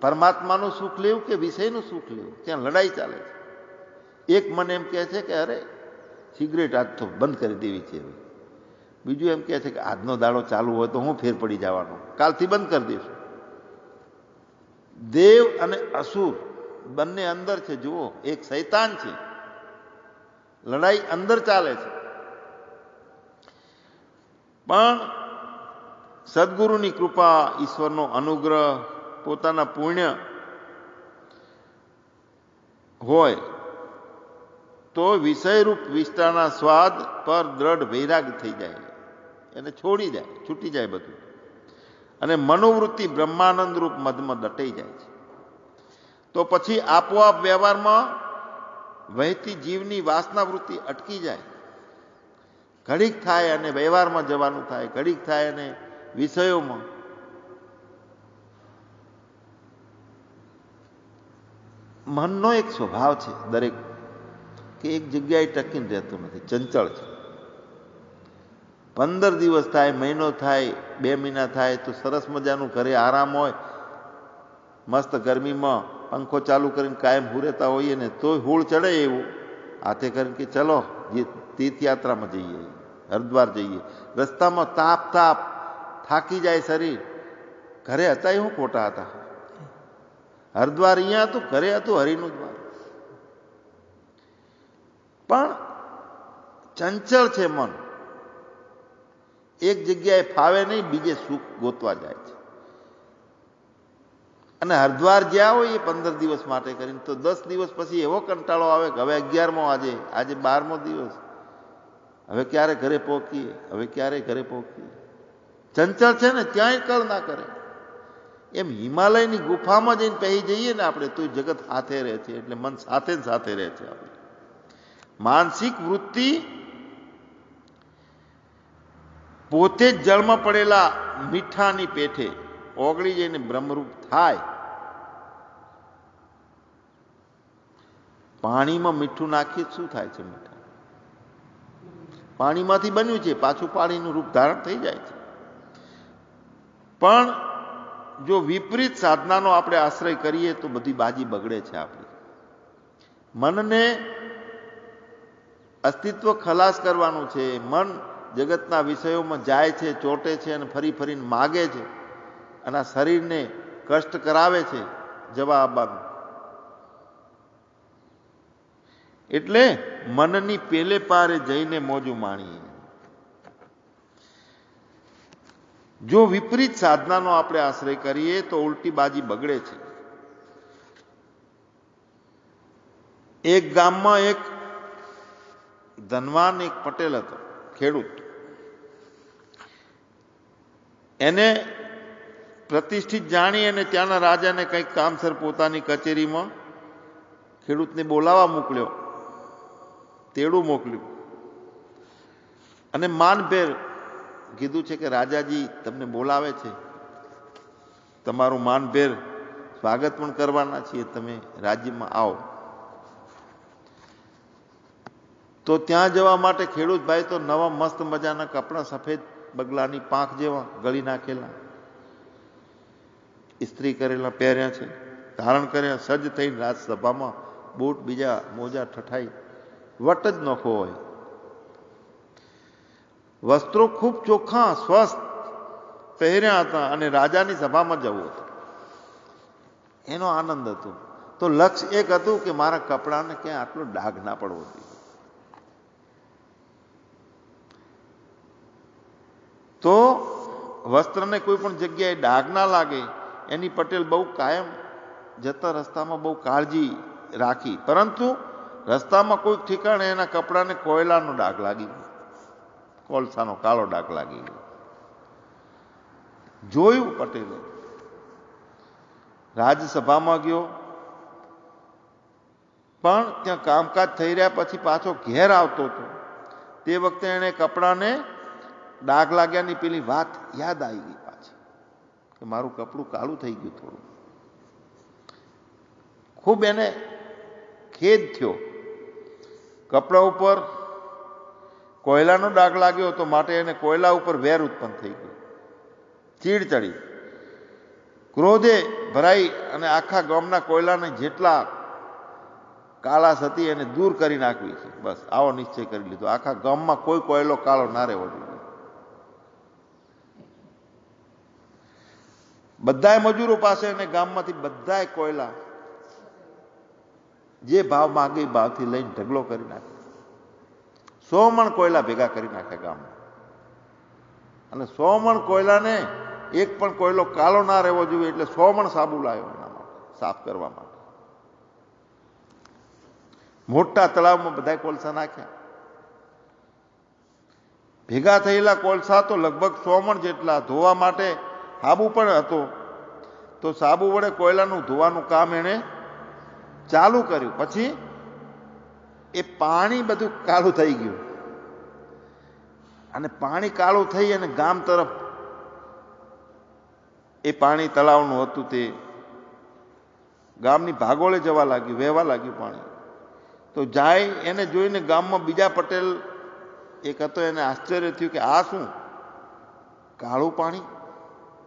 પરમાત્માનું સુખ લેવું કે વિષયનું સુખ લેવું, ત્યાં લડાઈ ચાલે છે. એક મન એમ કહે છે કે અરે સિગરેટ આજ તો બંધ કરી દેવી છે. બીજું એમ કહે છે કે આજનો દાડો ચાલુ હોય તો હું ફેર પડી જવાનો, કાલથી બંધ કરી દઈશું. દેવ અને અસુર બંને અંદર છે. જુઓ, એક શૈતાન છે. લડાઈ અંદર ચાલે છે. પણ સદગુરુની કૃપા, ઈશ્વરનો અનુગ્રહ, પોતાના પુણ્ય હોય તો વિષયરૂપ વિષ્ઠાના સ્વાદ પર દ્રઢ વૈરાગ થઈ જાય, એને છોડી જાય, છૂટી જાય બધું, અને મનોવૃત્તિ બ્રહ્માનંદ રૂપ મધમાં દટાઈ જાય છે. તો પછી આપોઆપ વ્યવહારમાં વહેતી જીવની વાસના વૃત્તિ અટકી જાય. ઘડીક થાય અને વ્યવહારમાં જવાનું થાય, ઘડીક થાય અને વિષયોમાં. મનનો એક સ્વભાવ છે દરેક કે એક જગ્યાએ ટકીને રહેતું નથી, ચંચળ છે. 15 દિવસ થાય, મહિનો થાય, 2 મહિના થાય તો સરસ મજાનું ઘરે આરામ હોય, મસ્ત ગરમીમાં પંખો ચાલુ કરીને કાયમ હુરેતા હોઈએ ને તોય હૂળ ચડે એવું હાથે કરીને કે ચલો તીર્થયાત્રામાં જઈએ, હરિદ્વાર જઈએ. રસ્તામાં તાપ થાકી જાય શરીર. ઘરે હતા એ હું ખોટા હતા. હરિદ્વાર અહીંયા હતું, ઘરે હતું હરિનું દ્વાર. પણ ચંચળ છે મન, એક જગ્યાએ ફાવે નહીં, બીજે સુખ ગોતવા જાય છે. અને હરિદ્વાર જ્યાં હોય એ 15 દિવસ માટે કરીને તો 10 દિવસ પછી એવો કંટાળો આવે કે હવે 11મો આજે 12મો દિવસ, હવે ક્યારે ઘરે પહોંચીએ, હવે ક્યારે ઘરે પહોંચીએ. ચંચળ છે ને ત્યાંય કળ ના કરે. એમ હિમાલયની ગુફામાં જઈને પહેરી જઈએ ને આપણે તો જગત સાથે રહે છે. એટલે મન સાથે જ સાથે રહે છે. આપણે માનસિક વૃત્તિ પોતે જ જળમાં પડેલા મીઠાની પેઠે ઓગળી જઈને બ્રહ્મરૂપ થાય. પાણીમાં મીઠું નાખીએ શું થાય છે? મીઠા પાણીમાંથી બન્યું છે, પાછું પાણીનું રૂપ ધારણ થઈ જાય છે. પણ જો વિપરીત સાધનાનો આપણે આશ્રય કરીએ તો બધી બાજી બગડે છે. આપણી મનને અસ્તિત્વ ખલાસ કરવાનું છે. મન જગતના વિષયોમાં જાય છે, ચોટે છે અને ફરી ફરીને માગે છે અને આ શરીરને કષ્ટ કરાવે છે જવા આવવાનું. એટલે મનની પેલે પારે જઈને મોજું માણીએ. જો વિપરીત સાધનાનો આપણે આશ્રય કરીએ તો ઉલટી બાજી બગડે છે. એક ગામમાં એક ધનવાન એક પટેલ હતો, ખેડૂત. એને પ્રતિષ્ઠિત જાણી અને ત્યાંના રાજાને કંઈક કામસર પોતાની કચેરીમાં ખેડૂતને બોલાવા મોકલ્યો, તેડું મોકલ્યું અને માનભેર કીધું છે કે રાજાજી તમને બોલાવે છે, તમારું માનભેર સ્વાગત પણ કરવાના છીએ, તમે રાજ્યમાં આવો. તો ત્યાં જવા માટે ખેડૂત ભાઈ તો નવા મસ્ત મજાના કપડા, સફેદ બગલાની પાંખ જેવા ગળી નાખેલા, ઇસ્ત્રી કરેલા પહેર્યા છે, ધારણ કર્યા, સજ્જ થઈને રાજસભામાં બૂટ બીજા મોજા ઠઠાઈ વટ જ નોખો હોય. વસ્ત્રો ખૂબ ચોખ્ખા સ્વસ્થ પહેર્યા હતા અને રાજાની સભામાં જવું હતું. એનો આનંદ હતો. તો લક્ષ્ય એક હતું કે મારા કપડાને ક્યાંય આટલો ડાઘ ના પડવો જોઈએ. તો વસ્ત્રને કોઈ પણ જગ્યાએ ડાઘ ના લાગે એની પટેલ બહુ કાયમ જતા રસ્તામાં બહુ કાળજી રાખી. પરંતુ રસ્તામાં કોઈ ઠેકાણે એના કપડાને કોયલાનો ડાઘ લાગી ગયો, કોલસાનો કાળો ડાઘ લાગી ગયો. જોયું પટેલે, રાજસભામાં ગયો, પણ ત્યાં કામકાજ થઈ રહ્યા પછી પાછો ઘેર આવતો હતો. તે વખતે એને કપડાને ડાઘ લાગ્યાની પેલી વાત યાદ આવી ગઈ પાછી કે મારું કપડું કાળું થઈ ગયું થોડું. ખૂબ એને ખેદ થયો. કપડા ઉપર કોયલાનો ડાઘ લાગ્યો હતો માટે એને કોયલા ઉપર વેર ઉત્પન્ન થઈ ગયો, ચીડ ચડી, ક્રોધે ભરાઈ અને આખા ગામના કોયલાને જેટલા કાળાશ હતી એને દૂર કરી નાખવી છે. બસ આવો નિશ્ચય કરી લીધો, આખા ગામમાં કોઈ કોયલો કાળો ના રહેવો જોઈએ. બધાય મજૂરો પાસે અને ગામમાંથી બધાય કોયલા જે ભાવ માગે એ ભાવથી લઈને ઢગલો કરી નાખે. 100 મણ કોયલા ભેગા કરી નાખે ગામમાં. અને 100 મણ કોયલાને એક પણ કોયલો કાળો ના રહેવો જોઈએ એટલે 100 મણ સાબુ લાવ્યો એના માટે, સાફ કરવા માટે. મોટા તળાવમાં બધા કોલસા નાખ્યા. ભેગા થયેલા કોલસા તો લગભગ 100 મણ જેટલા. ધોવા માટે સાબુ પણ હતો, તો સાબુ વડે કોયલાનું ધોવાનું કામ એણે ચાલુ કર્યું, પછી એ પાણી બધું કાળું થઈ ગયું અને પાણી કાળું થઈ અને ગામ તરફ એ પાણી તળાવનું હતું તે ગામની ભાગોળે જવા લાગ્યું, વહેવા લાગ્યું પાણી. તો જાય એને જોઈને ગામમાં બીજા પટેલ એક હતો, એને આશ્ચર્ય થયું કે આ શું કાળું પાણી?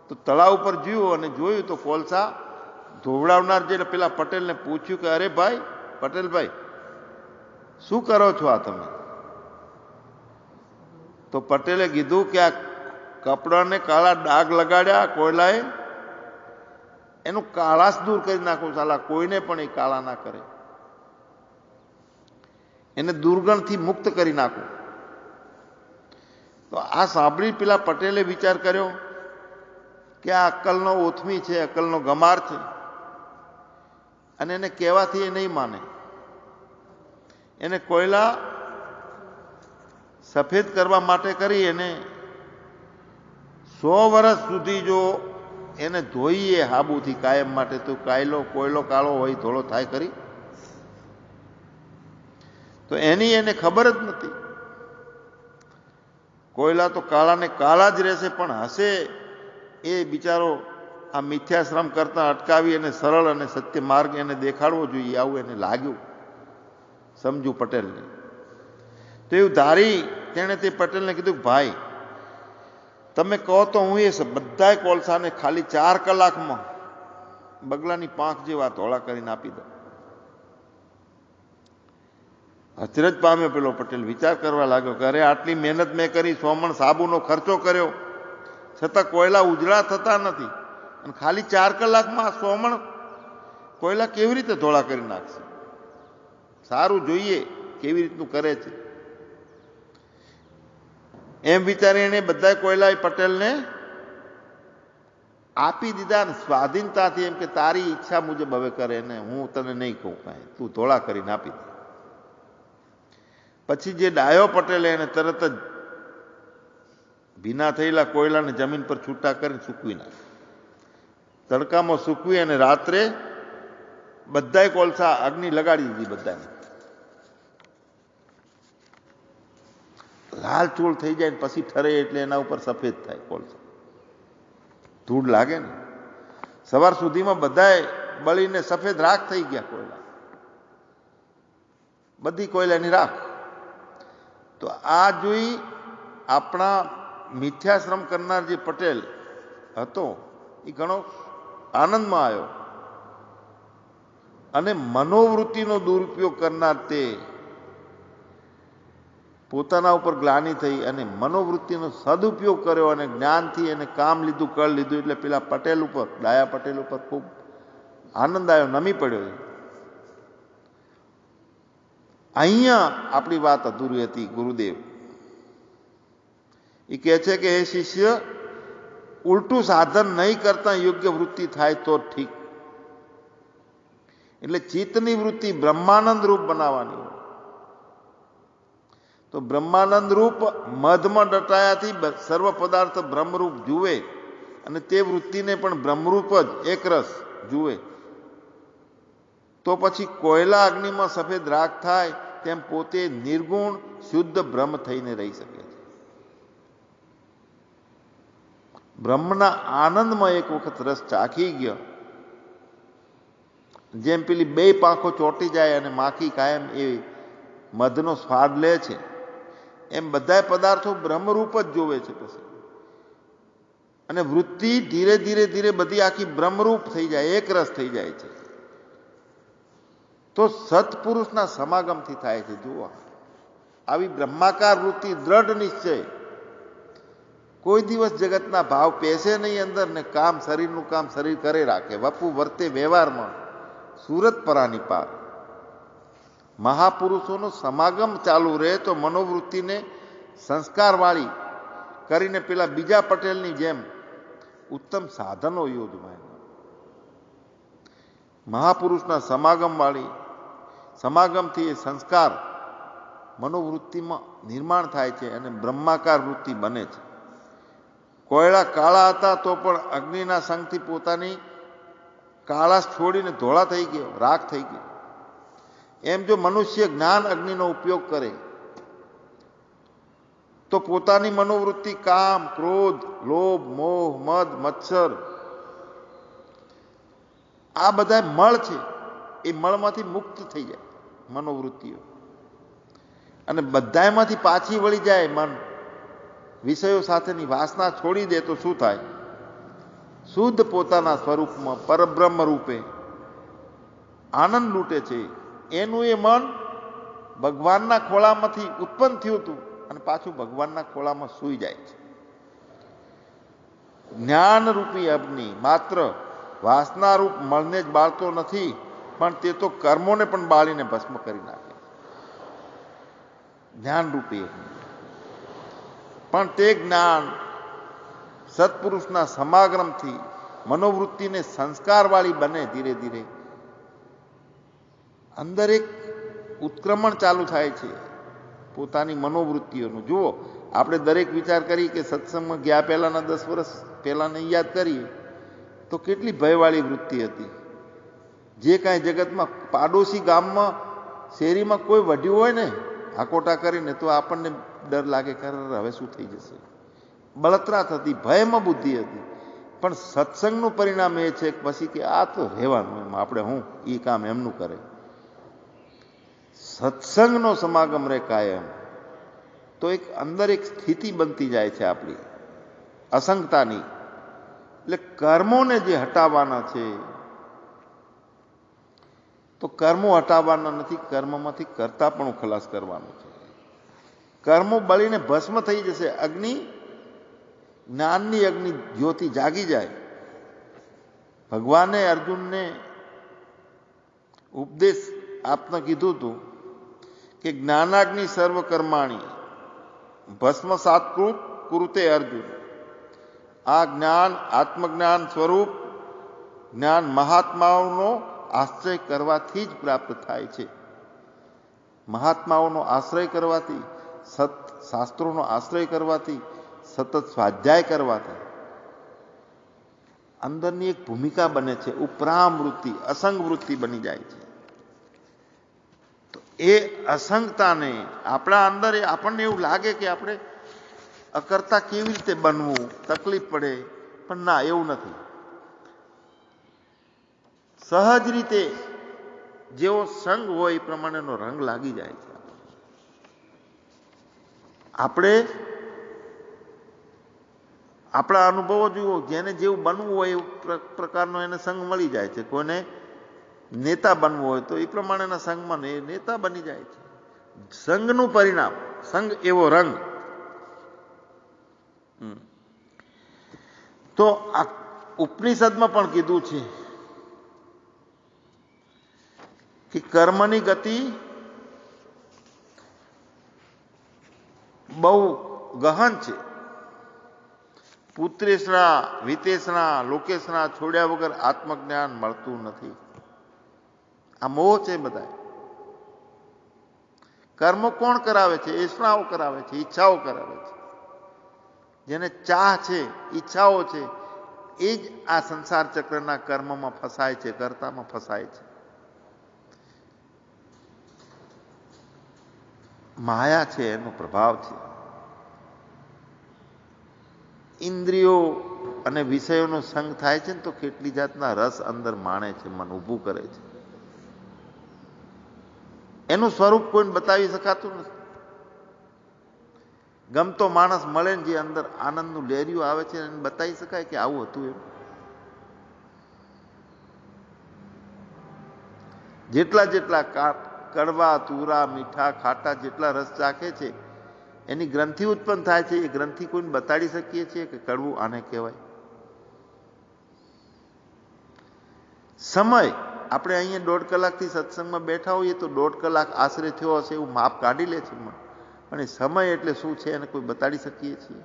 તો તળાવ ઉપર જોયું અને જોયું તો કોલસા ધોવડાવનાર જે પેલા પટેલને પૂછ્યું કે અરે ભાઈ પટેલભાઈ, શું કરો છો આ તમે? તો પટેલે કીધું કે આ કપડાને કાળા ડાઘ લગાડ્યા કોયલાએ, એનું કાળાશ દૂર કરી નાખો સાલા, કોઈને પણ એ કાળા ના કરે, એને દુર્ગંધથી મુક્ત કરી નાખો. તો આ સાંભળી પેલા પટેલે વિચાર કર્યો કે આ અક્કલનો ઓથમી છે, અક્કલનો ગમાર છે, અને એને કહેવાથી એ નહીં માને. એને કોયલા સફેદ કરવા માટે કરી એને 100 વર્ષ સુધી જો એને ધોઈએ હાબુથી કાયમ માટે, તો કોયલો કાળો હોય ધોળો થાય ખરી? તો એની એને ખબર જ નથી. કોયલા તો કાળાને કાળા જ રહેશે, પણ હશે એ બિચારો આ મિથ્યાશ્રમ કરતા અટકાવી અને સરળ અને સત્ય માર્ગ એને દેખાડવો જોઈએ, આવું એને લાગ્યું સમજુ પટેલને. તો એવું ધારી તેણે તે પટેલને કીધું કે ભાઈ તમે કહો તો હું એ બધા કોલસાને ખાલી 4 કલાકમાં બગલાની પાંખ જેવા ધોળા કરીને આપી દઉં. અચરજ પામ્યો પેલો પટેલ, વિચાર કરવા લાગ્યો કે અરે આટલી મહેનત મેં કરી, 100 મણ સાબુનો ખર્ચો કર્યો, છતાં કોયલા ઉજળા થતા નથી, અને ખાલી 4 કલાકમાં 100 મણ કોયલા કેવી રીતે ધોળા કરી નાખશે? સારું જોઈએ કેવી રીતનું કરે છે. એમ વિચારી એને બધા કોયલા પટેલને આપી દીધા ને સ્વાધીનતાથી, એમ કે તારી ઈચ્છા મુજબ હવે કરે ને હું તને નહીં કહું કાંઈ, તું ધોળા કરીને આપી દે. પછી જે ડાયો પટેલ એને તરત જ ભીના થયેલા કોયલાને જમીન પર છૂટા કરીને સૂકવી નાખ્યા. તડકામાં સૂકવી અને રાત્રે બધાય કોલસા અગ્નિ લગાડી દીધી, બધાને લાલ ચૂળ થઈ જાય, પછી ઠરે એટલે એના ઉપર સફેદ થાય કોલસા, ધૂળ લાગે ને. સવાર સુધીમાં બધાય બળીને સફેદ રાખ થઈ ગયા કોયલા, બધી કોયલાની રાખ. તો આ જોઈ આપણા મિથ્યાશ્રમ કરનાર જે પટેલ હતો એ ઘણો આનંદમાં આવ્યો, અને મનોવૃત્તિનો દુરુપયોગ કરનાર તે પોતાના ઉપર ગ્લાનિ થઈ અને મનોવૃત્તિનો સદુપયોગ કર્યો અને જ્ઞાનથી એને કામ લીધું, કળ લીધું. એટલે પેલા પટેલ ઉપર, ડાયા પટેલ ઉપર ખૂબ આનંદ આવ્યો, નમી પડ્યો. અહીંયા આપણી વાત અધૂરી હતી. ગુરુદેવ એ કહે છે કે હે શિષ્ય, ઉલટું સાધન નહીં કરતા યોગ્ય વૃત્તિ થાય તો ઠીક. એટલે ચિત્તની વૃત્તિ બ્રહ્માનંદ રૂપ બનાવવાની હોય. તો બ્રહ્માનંદ રૂપ મધમાં દટાયાથી સર્વ પદાર્થ બ્રહ્મરૂપ જુએ, અને તે વૃત્તિને પણ બ્રહ્મરૂપ જ એકરસ જુએ. તો પછી કોયલા અગ્નિમાં સફેદ રાખ થાય તેમ પોતે નિર્ગુણ શુદ્ધ બ્રહ્મ થઈને રહી શકે છે. બ્રહ્મના આનંદમાં એક વખત રસ ચાખી ગયો, જેમ પેલી 2 પાંખો ચોંટી જાય અને માખી કાયમ એ મધનો સ્વાદ લે છે, એમ બધા પદાર્થો બ્રહ્મરૂપ જ જોવે છે પછી. અને વૃત્તિ ધીરે ધીરે ધીરે બધી આખી બ્રહ્મરૂપ થઈ જાય, એક રસ થઈ જાય છે. તો સત્પુરુષના સમાગમથી થાય છે. જુઓ, આવી બ્રહ્માકાર વૃત્તિ, દ્રઢ નિશ્ચય, કોઈ દિવસ જગતના ભાવ પેસે નહીં અંદર, ને કામ શરીરનું કામ શરીર કરે રાખે. વપુ વર્તે વ્યવહારમાં, સુરત પરાની પાર. મહાપુરુષોનો સમાગમ ચાલુ રહે તો મનોવૃત્તિને સંસ્કારવાળી કરીને પેલા બીજા પટેલની જેમ ઉત્તમ સાધનો યોજવાય. મહાપુરુષના સમાગમથી એ સંસ્કાર મનોવૃત્તિમાં નિર્માણ થાય છે અને બ્રહ્માકાર વૃત્તિ બને છે. કોયલા કાળા હતા તો પણ અગ્નિના સંગથી પોતાની કાળાશ છોડીને ધોળા થઈ ગયો, રાખ થઈ ગયો. એમ જો મનુષ્ય જ્ઞાન અગ્નિનો ઉપયોગ કરે તો પોતાની મનોવૃત્તિ કામ, ક્રોધ, લોભ, મોહ, મદ, મત્સર આ બધા મળ છે, એ મળમાંથી મુક્ત થઈ જાય મનોવૃત્તિઓ, અને બધામાંથી પાછી વળી જાય મન, વિષયો સાથેની વાસના છોડી દે તો શું થાય? શુદ્ધ પોતાના સ્વરૂપમાં પરબ્રહ્મ રૂપે આનંદ લૂંટે છે. એનું એ મન ભગવાનના ખોળામાંથી ઉત્પન્ન થયું હતું અને પાછું ભગવાનના ખોળામાં સૂઈ જાય છે. જ્ઞાનરૂપી અગ્નિ માત્ર વાસનારૂપ મળને જ બાળતો નથી, પણ તે તો કર્મોને પણ બાળીને ભસ્મ કરી નાખે. જ્ઞાનરૂપી અગ્નિ પણ તે જ્ઞાન સત્પુરુષના સમાગમથી મનોવૃત્તિને સંસ્કારવાળી બને. ધીરે ધીરે અંદર એક ઉત્ક્રમણ ચાલુ થાય છે પોતાની મનોવૃત્તિઓનું. જુઓ, આપણે દરેક વિચાર કરી કે સત્સંગમાં ગયા પહેલાના 10 વર્ષ પહેલાને યાદ કરીએ તો કેટલી ભયવાળી વૃત્તિ હતી. જે કાંઈ જગતમાં પાડોશી ગામમાં શેરીમાં કોઈ વઢ્યું હોય ને હાકોટા કરીને તો આપણને ડર લાગે કે હવે શું થઈ જશે. બળતરા થતી, ભયમાં બુદ્ધિ હતી. પણ સત્સંગનું પરિણામ એ છે પછી કે આ તો રહેવાનું, એમ આપણે હું એ કામ એમનું કરે. સત્સંગનો સમાગમ રે કાયમ તો એક અંદર એક સ્થિતિ બનતી જાય છે આપણી અસંગતાની. એટલે કર્મોને જે હટાવવાના છે તો કર્મો હટાવવાના નથી, કર્મમાંથી કર્તાપણું ખલાસ કરવાનું છે. કર્મો બળીને ભસ્મ થઈ જશે. અગ્નિ, જ્ઞાનની અગ્નિ જ્યોતિ જાગી જાય. ભગવાને અર્જુનને ઉપદેશ આપને કીધું હતું કે જ્ઞાનાગ્નિ સર્વ કર્માણી ભસ્મ સાત્કૃત કુરુતે અર્જુન. આ જ્ઞાન આત્મજ્ઞાન સ્વરૂપ જ્ઞાન મહાત્માઓનો આશ્રય કરવાથી જ પ્રાપ્ત થાય છે. મહાત્માઓનો આશ્રય કરવાથી, શાસ્ત્રોનો આશ્રય કરવાથી, સતત સ્વાધ્યાય કરવાથી અંદરની એક ભૂમિકા બને છે, ઉપરામ વૃત્તિ, અસંગ વૃત્તિ બની જાય છે. તો એ અસંગતાને આપણા અંદર આપણને એવું લાગે કે આપણે અકર્તા કેવી રીતે બનવું, તકલીફ પડે, પણ ના, એવું નથી. સહજ રીતે જેવો સંગ હોય એ પ્રમાણેનો રંગ લાગી જાય છે. આપણે આપણા અનુભવો જુઓ, જેને જેવું બનવું હોય એવું પ્રકારનો એને સંગ મળી જાય છે. કોઈને નેતા બનવું હોય તો એ પ્રમાણેના સંગમાં નેતા બની જાય છે. સંગનું પરિણામ, સંગ એવો રંગ. તો આ ઉપનિષદમાં પણ કીધું છે કે કર્મની ગતિ બહુ ગહન છે. પુત્રેશના, વિતેશના, લોકેશના છોડ્યા વગર આત્મજ્ઞાન મળતું નથી. આ મોહ છે બધા. કર્મો કોણ કરાવે છે? એષણાઓ કરાવે છે, ઈચ્છાઓ કરાવે છે. જેને ચાહ છે, ઈચ્છાઓ છે, એ જ આ સંસાર ચક્રના કર્મમાં ફસાય છે, કર્તામાં ફસાય છે. માયા છે, એનો પ્રભાવ છે. ઇન્દ્રિયો અને વિષયોનો સંગ થાય છે ને તો કેટલી જાતના રસ અંદર માણે છે, મન ઊભું કરે છે. એનું સ્વરૂપ કોઈને બતાવી શકાતું નથી. ગમતો માણસ મળે ને જે અંદર આનંદનું લહેરિયું આવે છે એને બતાવી શકાય કે આવું હતું એમ? જેટલા જેટલા કડવા, તુરા, મીઠા, ખાટા જેટલા રસ ચાખે છે એની ગ્રંથિ ઉત્પન્ન થાય છે. એ ગ્રંથિ કોઈને બતાડી શકીએ છીએ કે કડવું આને કહેવાય? સમય, આપણે અહીંયા 1.5 કલાકથી સત્સંગમાં બેઠા હોઈએ તો 1.5 કલાક આશરે થયો હશે એવું માપ કાઢી લે છે મન. પણ એ સમય એટલે શું છે એને કોઈ બતાડી શકીએ છીએ?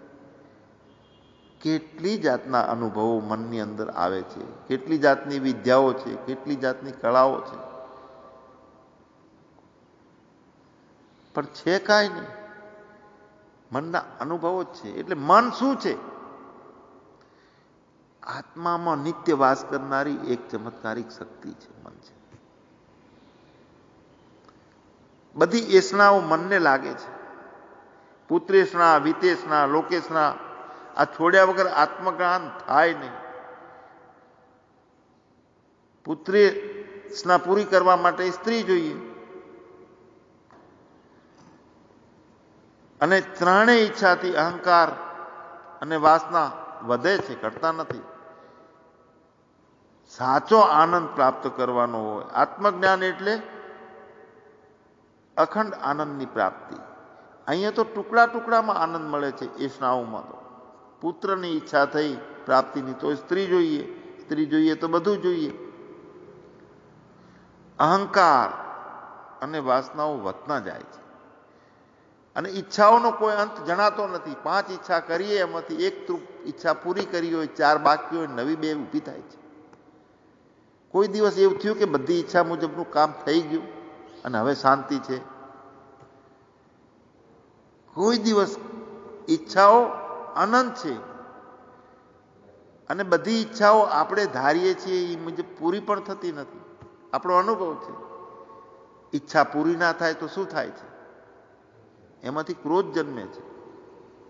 કેટલી જાતના અનુભવો મનની અંદર આવે છે, કેટલી જાતની વિદ્યાઓ છે, કેટલી જાતની કળાઓ છે, પણ છે કાંઈ નહીં. મનના અનુભવો જ છે. એટલે મન શું છે? આત્મામાં નિત્ય વાસ કરનારી એક ચમત્કારિક શક્તિ છે મન છે. બધી એસણાઓ મનને લાગે છે. પુત્રેષણા, વિતેષણા, લોકેષણા આ છોડ્યા વગર આત્મજ્ઞાન થાય નહીં. પુત્રેષણા પૂરી કરવા માટે સ્ત્રી જોઈએ. અને ત્રણેય ઈચ્છાથી અહંકાર અને વાસના વધે છે, ઘટતા નથી. સાચો આનંદ પ્રાપ્ત કરવાનો હોય. આત્મજ્ઞાન એટલે અખંડ આનંદની પ્રાપ્તિ. અહીંયા તો ટુકડા ટુકડામાં આનંદ મળે છે. એ સ્નાઓમાં તો પુત્રની ઈચ્છા થઈ પ્રાપ્તિની તો સ્ત્રી જોઈએ, સ્ત્રી જોઈએ તો બધું જોઈએ. અહંકાર અને વાસનાઓ વધતા જાય છે અને ઈચ્છાઓનો કોઈ અંત જણાતો નથી. 5 ઈચ્છા કરીએ એમાંથી એક ઈચ્છા પૂરી કરી હોય, 4 બાકી હોય, નવી 2 ઊભી થાય છે. કોઈ દિવસ એવું થયું કે બધી ઈચ્છા મુજબનું કામ થઈ ગયું અને હવે શાંતિ છે? કોઈ દિવસ ઈચ્છાઓ અનંત છે અને બધી ઈચ્છાઓ આપણે ધારીએ છીએ એ મુજબ પૂરી પણ થતી નથી. આપણો અનુભવ છે. ઈચ્છા પૂરી ના થાય તો શું થાય છે? એમાંથી ક્રોધ જન્મે છે.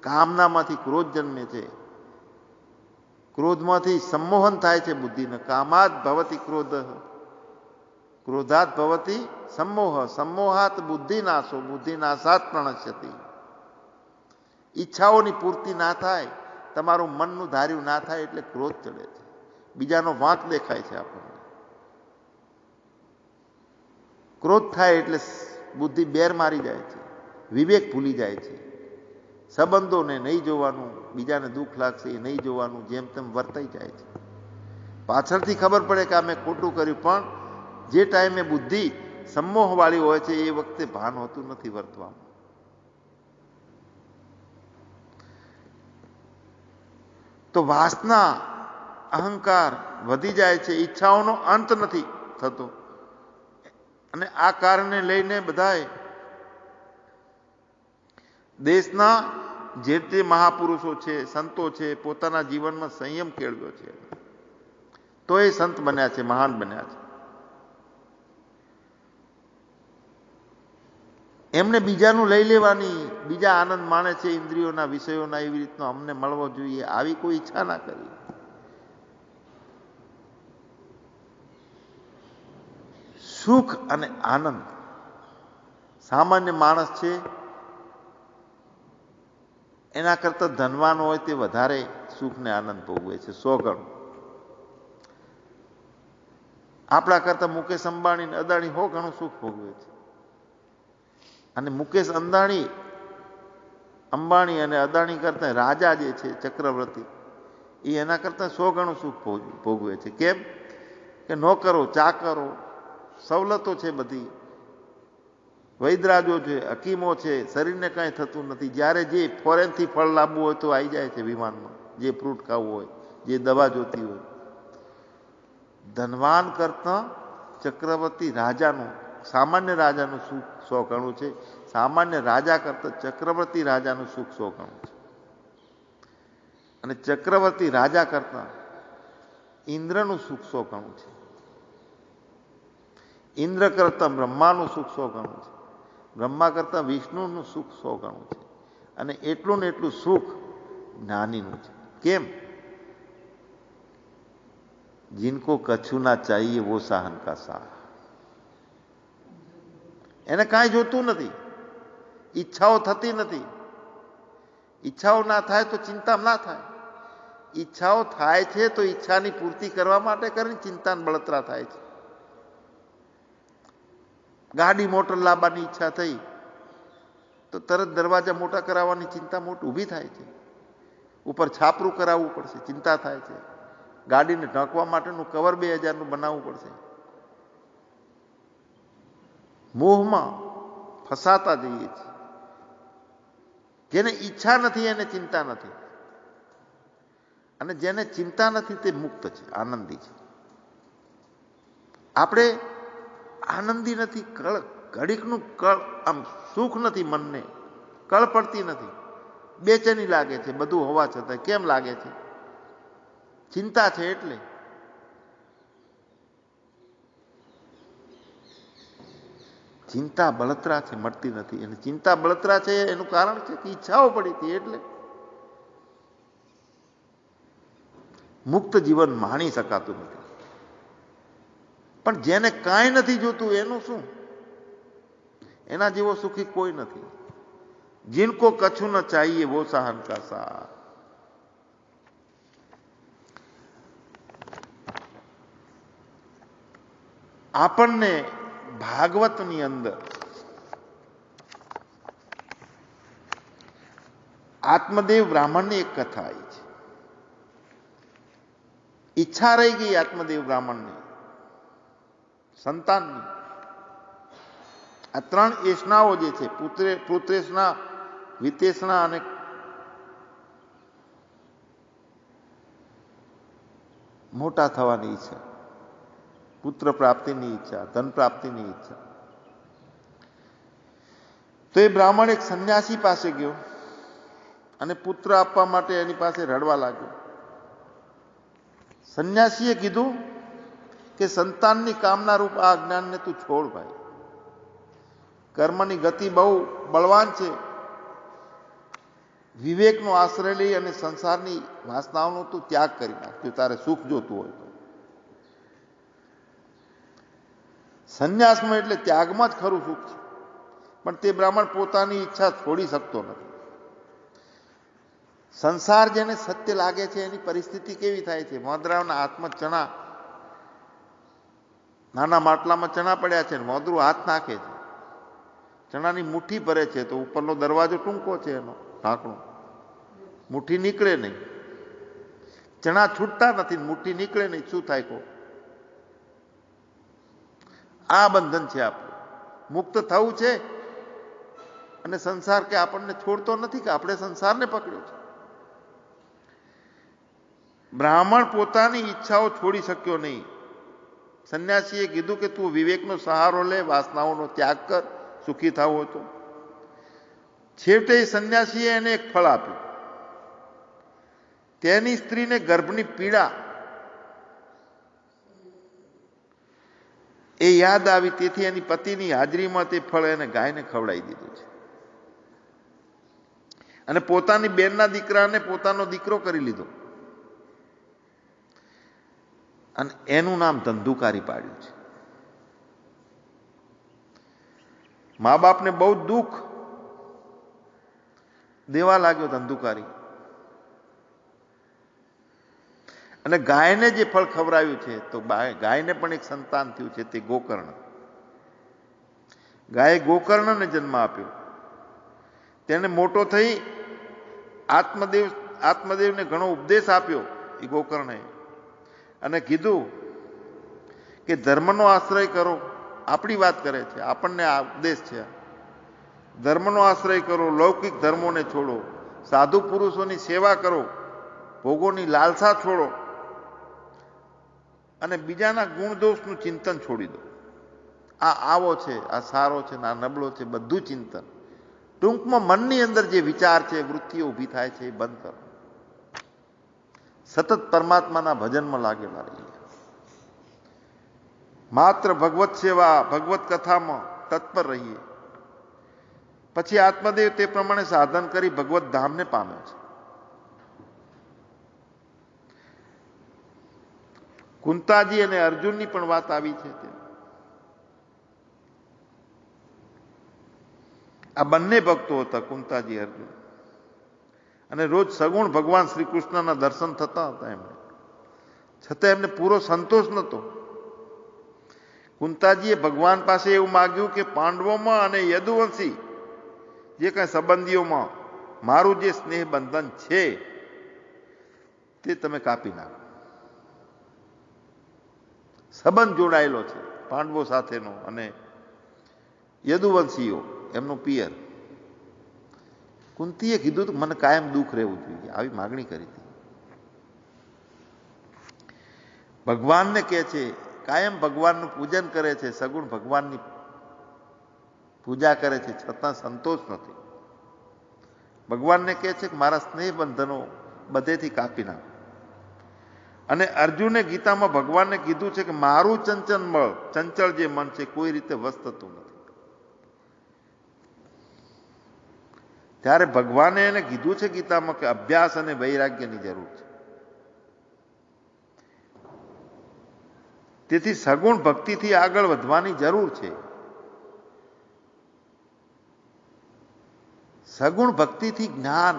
કામનામાંથી ક્રોધ જન્મે છે. ક્રોધમાંથી સંમોહન થાય છે બુદ્ધિને. કામાદ ભવતી ક્રોધ, ક્રોધાત ભવતી સંમોહ, સંમોહાત બુદ્ધિનાશો, બુદ્ધિનાશાત પ્રણશ્યતિ. ઈચ્છાઓની પૂર્તિ ના થાય, તમારું મનનું ધાર્યું ના થાય એટલે ક્રોધ ચડે છે. બીજાનો વાંક દેખાય છે આપણને. ક્રોધ થાય એટલે બુદ્ધિ બેર મારી જાય છે, વિવેક ભૂલી જાય છે. સંબંધોને નહીં જોવાનું, બીજાને દુઃખ લાગશે એ નહીં જોવાનું, જેમ તેમ વર્તાઈ જાય છે. પાછળથી ખબર પડે કે આ મેં ખોટું કર્યું, પણ જે ટાઈમે બુદ્ધિ સંમોહવાળી હોય છે એ વખતે ભાન હોતું નથી વર્તવામાં. તો વાસના, અહંકાર વધી જાય છે. ઈચ્છાઓનો અંત નથી થતો અને આ કારણને લઈને બધાએ દેશના જે તે મહાપુરુષો છે, સંતો છે, પોતાના જીવનમાં સંયમ કેળવ્યો છે. તો એ સંત બન્યા છે, મહાન બન્યા છે. એમને બીજાનું લઈ લેવાની, બીજા આનંદ માણે છે ઇન્દ્રિયોના, વિષયોના, એવી રીતનો અમને મળવો જોઈએ, આવી કોઈ ઈચ્છા ના કરી. સુખ અને આનંદ સામાન્ય માણસ છે એના કરતા ધનવાન હોય તે વધારે સુખ ને આનંદ ભોગવે છે, 100 ગણું. આપણા કરતા મુકેશ અંબાણી અને અદાણી 100 ગણું સુખ ભોગવે છે. અને મુકેશ અંબાણી અને અદાણી કરતા રાજા જે છે ચક્રવર્તી, એ એના કરતા 100 ગણું સુખ ભોગવે છે. કેમ કે નોકરો, ચાકરો, સવલતો છે બધી, વૈદરાજો છે, હકીમો છે, શરીરને કાંઈ થતું નથી. જ્યારે જે ફોરેનથી ફળ લાવવું હોય તો આવી જાય છે વિમાનમાં, જે ફ્રૂટ ખાવું હોય, જે દવા જોતી હોય. ધનવાન કરતા ચક્રવર્તી રાજાનું, સામાન્ય રાજાનું સુખ 100 ગણું છે. સામાન્ય રાજા કરતા ચક્રવર્તી રાજાનું સુખ 100 ગણું છે. અને ચક્રવર્તી રાજા કરતા ઇન્દ્રનું સુખ 100 ગણું છે. ઇન્દ્ર કરતા બ્રહ્માનું સુખ 100 ગણું છે. બ્રહ્મા કરતા વિષ્ણુનું સુખ 100 ગણું છે. અને એટલું ને એટલું સુખ જ્ઞાનીનું છે. કેમ? जिनको कछु ना चाहिए वो साहन का साह. એને કાંઈ જોતું નથી, ઈચ્છાઓ થતી નથી. ઈચ્છાઓ ના થાય તો ચિંતા ના થાય. ઈચ્છાઓ થાય છે તો ઈચ્છાની પૂર્તિ કરવા માટે કરીને ચિંતા બળતરા થાય છે. ગાડી મોટર લાવવાની ઈચ્છા થઈ તો તરત દરવાજા મોટા કરાવવાની ચિંતા ઊભી થાય છે. ઉપર છાપરું કરાવવું પડશે, ચિંતા થાય છે. ગાડીને ઢાંકવા માટેનું કવર 2000નું બનાવવું પડશે. મોહમાં ફસાતા જઈએ છીએ. જેને ઈચ્છા નથી એને ચિંતા નથી, અને જેને ચિંતા નથી તે મુક્ત છે, આનંદી છે. આપણે આનંદી નથી. ઘડીકનું આમ સુખ નથી, મનને કળ પડતી નથી, બેચેની લાગે છે બધું હોવા છતાં. કેમ લાગે છે? ચિંતા છે એટલે. ચિંતા બળતરા છે, મળતી નથી. અને ચિંતા બળતરા છે એનું કારણ છે કે ઈચ્છાઓ પડી હતી. એટલે મુક્ત જીવન માણી શકાતું નથી. પણ જેને કાંઈ નથી જોતું એનું શું? એના જેવો સુખી કોઈ નથી. जिनको कछु न चाहिए वो सहन का सार. આપણને ભાગવતની અંદર આત્મદેવ બ્રાહ્મણની એક કથા આવી છે. ઈચ્છા રહી ગઈ આત્મદેવ બ્રાહ્મણની, સંતાનની. આ ત્રણ એષ્ણાઓ જે છે, પુત્રેષ્ણા, વિતેષ્ણા અને મોટા થવાની ઈચ્છા, પુત્ર પ્રાપ્તિની ઈચ્છા, ધન પ્રાપ્તિની ઈચ્છા. તો એ બ્રાહ્મણ એક સંન્યાસી પાસે ગયો અને પુત્ર આપવા માટે એની પાસે રડવા લાગ્યો. સંન્યાસીએ કીધું કે સંતાનની કામના રૂપ આ અજ્ઞાનને તું છોડ ભાઈ. કર્મની ગતિ બહુ બળવાન છે. વિવેકનો આશ્રય લઈ અને સંસારની વાસનાઓનો તું ત્યાગ કરી નાખ જો તારે સુખ જોતું હોય તો. સંન્યાસમાં એટલે ત્યાગમાં જ ખરું સુખ છે. પણ તે બ્રાહ્મણ પોતાની ઈચ્છા છોડી શકતો નથી. સંસાર જેને સત્ય લાગે છે એની પરિસ્થિતિ કેવી થાય છે? મોદરાઓના હાથમાં ચણા, નાના માટલામાં ચણા પડ્યા છે, મોદરું હાથ નાખે છે, ચણાની મુઠ્ઠી ભરે છે તો ઉપરનો દરવાજો ટૂંકો છે, એનો ઢાંકણું, મુઠ્ઠી નીકળે નહીં. ચણા છૂટતા નથી, મુઠ્ઠી નીકળે નહીં. શું થાય કહો? આ બંધન છે આપણું. મુક્ત થવું છે અને સંસાર કે આપણને છોડતો નથી કે આપણે સંસારને પકડ્યો છે. બ્રાહ્મણ પોતાની ઈચ્છાઓ છોડી શક્યો નહીં. સંન્યાસીએ કીધું કે તું વિવેકનો સહારો લે, વાસનાઓનો ત્યાગ કર, સુખી થવું હોય તો. છેવટે સંન્યાસીએ એને એક ફળ આપ્યું. તેની સ્ત્રીને ગર્ભની પીડા એ યાદ આવી, તેથી એની પતિની હાજરીમાં તે ફળ એને ગાયને ખવડાવી દીધું છે. અને પોતાની બેનના દીકરાને પોતાનો દીકરો કરી લીધો અને એનું નામ ધંધુકારી પાડ્યું છે. મા બાપને બહુ દુઃખ દેવા લાગ્યો ધંધુકારી. અને ગાયને જે ફળ ખવડાવ્યું છે તો ગાયને પણ એક સંતાન થયું છે, તે ગોકર્ણ. ગાયે ગોકર્ણને જન્મ આપ્યો. તેને મોટો થઈ આત્મદેવને ઘણો ઉપદેશ આપ્યો એ ગોકર્ણે, અને કીધું કે ધર્મનો આશ્રય કરો. આપણી વાત કરે છે, આપણને આ ઉપદેશ છે. ધર્મનો આશ્રય કરો, લૌકિક ધર્મોને છોડો, સાધુ પુરુષોની સેવા કરો, ભોગોની લાલસા છોડો અને બીજાના ગુણદોષનું ચિંતન છોડી દો. આ આવો છે, આ સારો છે, આ નબળો છે, બધું ચિંતન. ટૂંકમાં મનની અંદર જે વિચાર છે, વૃત્તિઓ ઊભી થાય છે એ બંધ કરો. સતત પરમાત્માના ભજનમાં લાગેલા રહીએ. માત્ર ભગવત સેવા, ભગવત કથામાં તત્પર રહીએ. પછી આત્મદેવ તે પ્રમાણે સાધન કરી ભગવત ધામને પામ્યો છે. કુંતાજી અને અર્જુનની પણ વાત આવી છે. આ બંને ભક્તો હતા, કુંતાજી, અર્જુન. અને રોજ સગુણ ભગવાન શ્રી કૃષ્ણના દર્શન થતા હતા એમને, છતાં એમને પૂરો સંતોષ નહોતો. કુંતાજીએ ભગવાન પાસે એવું માગ્યું કે પાંડવોમાં અને યદુવંશી જે કઈ સંબંધીઓમાં મારું જે સ્નેહ બંધન છે તે તમે કાપી નાખો. સંબંધ જોડાયેલો છે પાંડવો સાથેનો અને યદુવંશીઓ, એમનું પિયર. કુંતીએ કીધું તો મને કાયમ દુઃખ રહેવું જોઈએ, આવી માગણી કરી હતી. ભગવાનને કહે છે, કાયમ ભગવાનનું પૂજન કરે છે, સગુણ ભગવાનની પૂજા કરે છે, છતાં સંતોષ નથી. ભગવાનને કહે છે કે મારા સ્નેહ બંધનો બધેથી કાપી નાખો. અને અર્જુને ગીતામાં ભગવાનને કીધું છે કે મારું ચંચળ જે મન છે કોઈ રીતે વશ થતું નથી. ત્યારે ભગવાને એને કીધું છે ગીતામાં કે અભ્યાસ અને વૈરાગ્યની જરૂર છે. તેથી સગુણ ભક્તિથી આગળ વધવાની જરૂર છે. સગુણ ભક્તિથી જ્ઞાન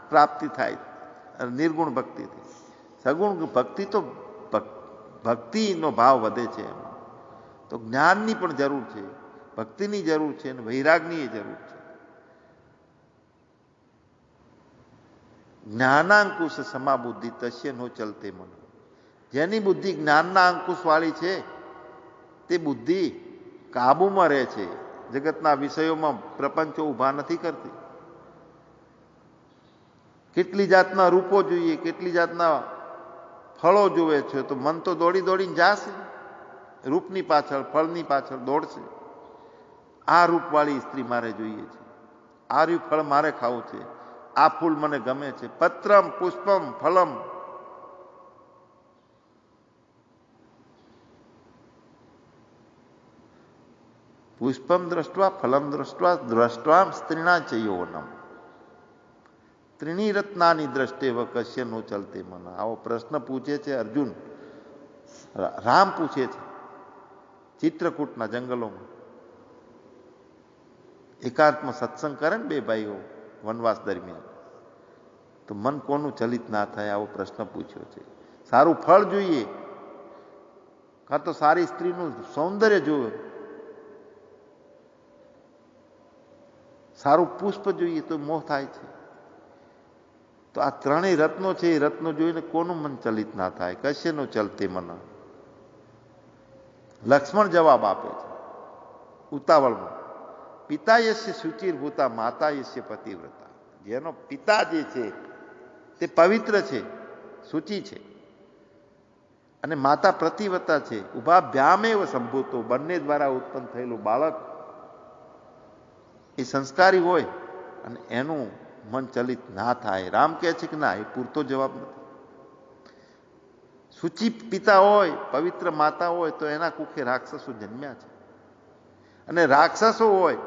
પ્રાપ્તિ થાય, નિર્ગુણ ભક્તિથી. સગુણ ભક્તિ તો ભક્તિનો ભાવ વધે છે, તો જ્ઞાનની પણ જરૂર છે, ભક્તિની જરૂર છે અને વૈરાગની જરૂર છે. જ્ઞાનાંકુશ સમા બુદ્ધિ તસ્ય નો ચલતે મન. જેની બુદ્ધિ જ્ઞાનના અંકુશ વાળી છે તે બુદ્ધિ કાબુમાં રહે છે, જગતના વિષયોમાં પ્રપંચો ઊભા નથી કરતી. કેટલી જાતના રૂપો જોઈએ, કેટલી જાતના ફળો જોવે છે, તો મન તો દોડી દોડીને જાશે, રૂપની પાછળ, ફળની પાછળ દોડશે. આ રૂપવાળી સ્ત્રી મારે જોઈએ છે, આ ફળ મારે ખાવું છે, આ ફૂલ મને ગમે છે. પત્રમ પુષ્પમ ફલમ, પુષ્પમ દ્રષ્ટવા ફલમ દ્રષ્ટવા દ્રષ્ટવામ સ્ત્રીના છે યૌવનમ. ત્રિણી રત્નાની દ્રષ્ટે વ કશ્ય નો ચલતે મન. આવો પ્રશ્ન પૂછે છે અર્જુન, રામ પૂછે છે ચિત્રકૂટના જંગલોમાં. એકાંતમાં સત્સંગ કરે ને બે ભાઈઓ વનવાસ દરમિયાન, તો મન કોનું ચલિત ના થાય, આવો પ્રશ્ન પૂછ્યો છે. સારું ફળ જોઈએ, કાં તો સારી સ્ત્રીનું સૌંદર્ય જોવે, સારું પુષ્પ જોઈએ તો મોહ થાય છે. તો આ ત્રણેય રત્નો છે, એ રત્નો જોઈને કોનું મન ચલિત ના થાય? કશ્યનો ચલતે મન. લક્ષ્મણ જવાબ આપે છે ઉતાવળમાં, પિતા યસ્ય શુચિર્ભૂતા માતા યસ્ય પતિવ્રતા. જેનો પિતા જે છે તે પવિત્ર છે, શુચિ છે, અને માતા પ્રતિવ્રતા છે. ઉભાભ્યામેવ સંભૂતો, બંને દ્વારા ઉત્પન્ન થયેલું બાળક એ સંસ્કારી હોય અને એનું મન ચલિત ના થાય. રામ કહે છે કે ના, એ પૂરતો જવાબ નથી. શુચિ પિતા હોય, પવિત્ર માતા હોય, તો એના કુખે રાક્ષસો જન્મ્યા છે. અને રાક્ષસો હોય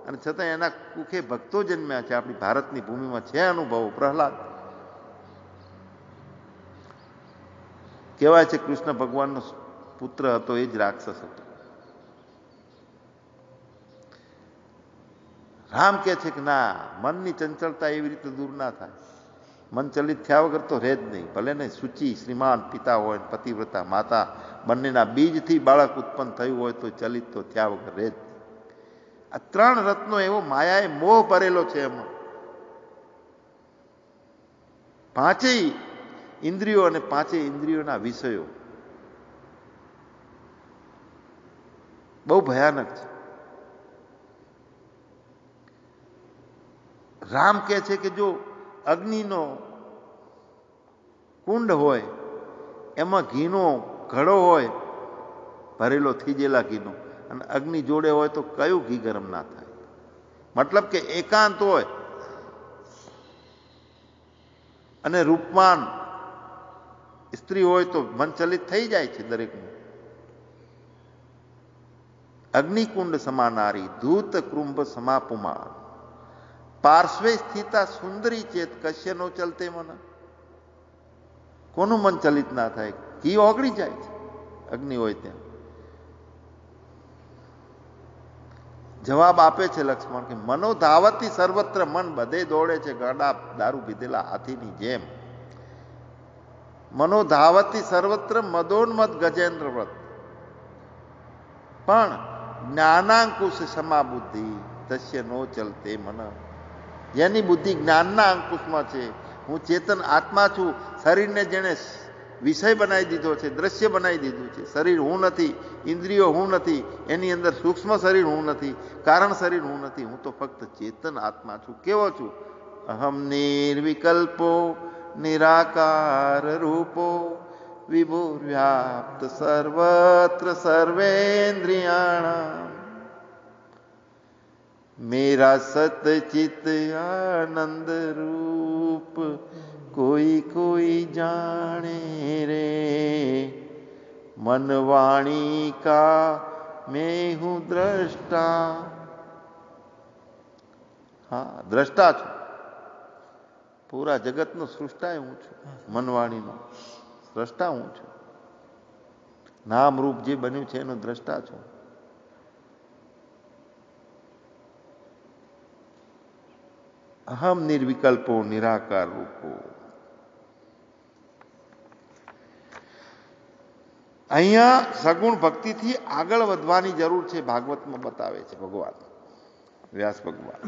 અને છતાં એના કુખે ભક્તો જન્મ્યા છે. આપણી ભારતની ભૂમિમાં છે અનુભવો. પ્રહલાદ કહેવાય છે કૃષ્ણ ભગવાનનો પુત્ર હતો, એ જ રાક્ષસ હતો. રામ કહે છે કે ના, મનની ચંચળતા એવી રીતે દૂર ના થાય. મન ચલિત થયા વગર તો રહે જ નહીં. ભલે ને શુચિ શ્રીમાન પિતા હોય, પતિવ્રતા માતા, બંનેના બીજથી બાળક ઉત્પન્ન થયું હોય તો ચલિત તો થયા વગર રહે જ નહીં. આ ત્રણ રત્નો એવો માયાએ મોહ ભરેલો છે એમાં. પાંચેય ઇન્દ્રિયો અને પાંચેય ઇન્દ્રિયોના વિષયો બહુ ભયાનક છે. રામ કહે છે કે જો અગ્નિનો કુંડ હોય, એમાં ઘીનો ઘડો હોય, ભરેલો થીજેલા ઘીનો, અને અગ્નિ જોડે હોય તો કયું ઘી ગરમ ના થાય? મતલબ કે એકાંત હોય અને રૂપવાન સ્ત્રી હોય તો મન ચલિત થઈ જાય છે દરેકનું. અગ્નિકુંડ સમાનારી ધૂત કૃંભ સમાપુમાન, પાર્શ્વે સ્થિતા સુંદરી ચેત કશ્ય નો ચલતે મન. કોનું મન ચલિત ના થાય? ઘી ઓગળી જાય છે અગ્નિ હોય ત્યાં. જવાબ આપે છે લક્ષ્મણ કે મનો ધાવતી સર્વત્ર, મન બધે દોડે છે ગાડા દારૂ પીધેલા હાથીની જેમ. મનો ધાવતી સર્વત્ર મદોન્મદ ગજેન્દ્ર વ્રત, પણ જ્ઞાનાંકુશ સમા બુદ્ધિ તસ્ય નો ચલતે મન. જેની બુદ્ધિ જ્ઞાનના અંકુશમાં છે, હું ચેતન આત્મા છું, શરીરને જેણે વિષય બનાવી દીધો છે, દ્રશ્ય બનાવી દીધું છે. શરીર હું નથી, ઇન્દ્રિયો હું નથી, એની અંદર સૂક્ષ્મ શરીર હું નથી, કારણ શરીર હું નથી. હું તો ફક્ત ચેતન આત્મા છું. કેવો છું? અહમ નિર્વિકલ્પો નિરાકાર રૂપો વિભુર્વ્યાપ્ત સર્વત્ર સર્વેન્દ્રિયાણામ मेरा सतचित आनंद रूप कोई कोई जाने रे, मन वाणी का मैं हूँ दृष्टा, હા, દ્રષ્ટા છું. પૂરા જગતનો સૃષ્ટા હું છું. મનવાણીનો દ્રષ્ટા હું છું. નામ રૂપ જે બન્યું છે એનો દ્રષ્ટા છું. અહમ નિર્વિકલ્પો નિરાકાર રૂપો. અહીંયા સગુણ ભક્તિથી આગળ વધવાની જરૂર છે. ભાગવતમાં બતાવે છે ભગવાન વ્યાસ ભગવાન.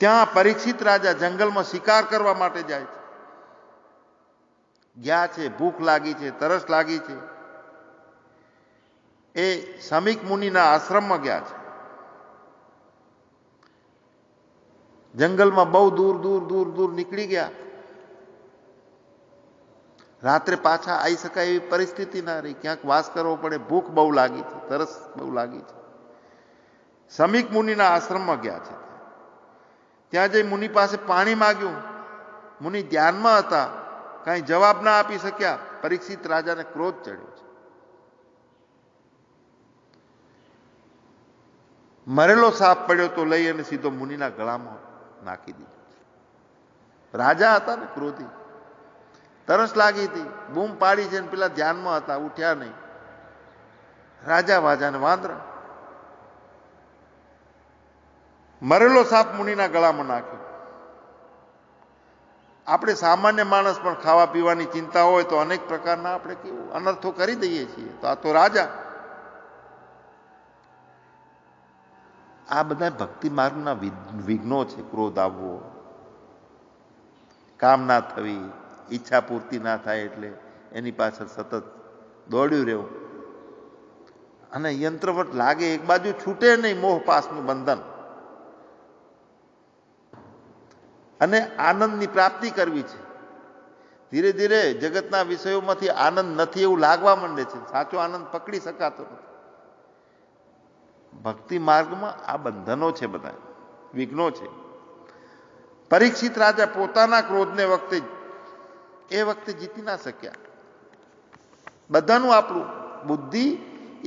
ત્યાં પરીક્ષિત રાજા જંગલમાં શિકાર કરવા માટે જાય છે. ગયા છે, ભૂખ લાગી છે, તરસ લાગી છે. એ સમીક મુનિના આશ્રમમાં ગયા છે. જંગલમાં બહુ દૂર દૂર દૂર દૂર નીકળી ગયા. રાત્રે પાછા આવી શકાય એવી પરિસ્થિતિ ના રહી. ક્યાંક વાસ કરવો પડે. ભૂખ બહુ લાગી છે, તરસ બહુ લાગી છે. સમીક મુનિના આશ્રમમાં ગયા છે. ત્યાં જઈ મુનિ પાસે પાણી માગ્યું. મુનિ ધ્યાનમાં હતા, કાંઈ જવાબ ના આપી શક્યા. પરીક્ષિત રાજાને ક્રોધ ચડ્યો છે. મરેલો સાપ પડ્યો તો લઈ અને સીધો મુનિના ગળામાં નાખી દીધો. રાજા હતા ને ક્રોધી. તરસ લાગી હતી, બૂમ પાડી છે ને પેલા ધ્યાનમાં હતા, ઉઠ્યા નહીં. રાજા વાજાને વાંદરા. મરેલો સાપ મુનિના ગળામાં નાખ્યો. આપણે સામાન્ય માણસ પણ ખાવા પીવાની ચિંતા હોય તો અનેક પ્રકારના આપણે કેવું અનર્થો કરી દઈએ છીએ. તો આ તો રાજા. આ બધા ભક્તિ માર્ગના વિઘ્નો છે. ક્રોધ આવવો, કામ ના થવી, ઈચ્છા પૂર્તિ ના થાય એટલે એની પાછળ સતત દોડ્યું રહેવું. અને યંત્રવત લાગે, એક બાજુ છૂટે નહીં મોહ પાસનું બંધન. અને આનંદની પ્રાપ્તિ કરવી છે. ધીરે ધીરે જગતના વિષયોમાંથી આનંદ નથી એવું લાગવા માંડે છે. સાચો આનંદ પકડી શકાતો નથી. ભક્તિ માર્ગમાં આ બંધનો છે, બધા વિઘ્નો છે. પરીક્ષિત રાજા પોતાના ક્રોધને એ વખતે જીતી ના શક્યા. બધાનું આપણું બુદ્ધિ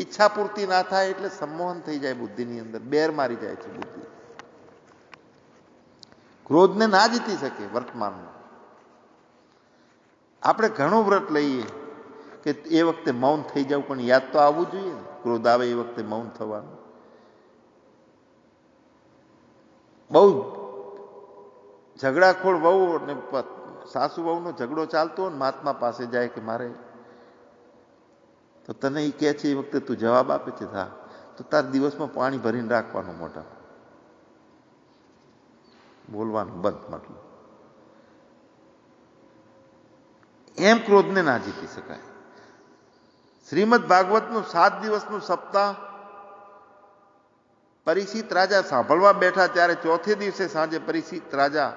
ઈચ્છા પૂર્તિ ના થાય એટલે સંમોહન થઈ જાય બુદ્ધિની અંદર, બેર મારી જાય છે બુદ્ધિ. ક્રોધને ના જીતી શકે વર્તમાનમાં. આપણે ઘણું વ્રત લઈએ કે એ વખતે મૌન થઈ જવું, પણ યાદ તો આવવું જોઈએ ને. ક્રોધ આવે એ વખતે મૌન થવાનું. બહુ ઝઘડાખોર વહુ અને સાસુ વહુનો ઝઘડો ચાલતો હોય ને મહાત્મા પાસે જાય કે મારે, તો તને એ કહે છે એ વખતે તું જવાબ આપે છે હા, તો તાર દિવસમાં પાણી ભરીને રાખવાનું મોઢા, બોલવાનું બંધ. મતલબ એમ ક્રોધને ના જીતી શકાય. શ્રીમદ ભાગવતનું 7 દિવસનું સપ્તાહ પરીક્ષિત રાજા સાંભળવા બેઠા ત્યારે ચોથે દિવસે સાંજે પરીક્ષિત રાજા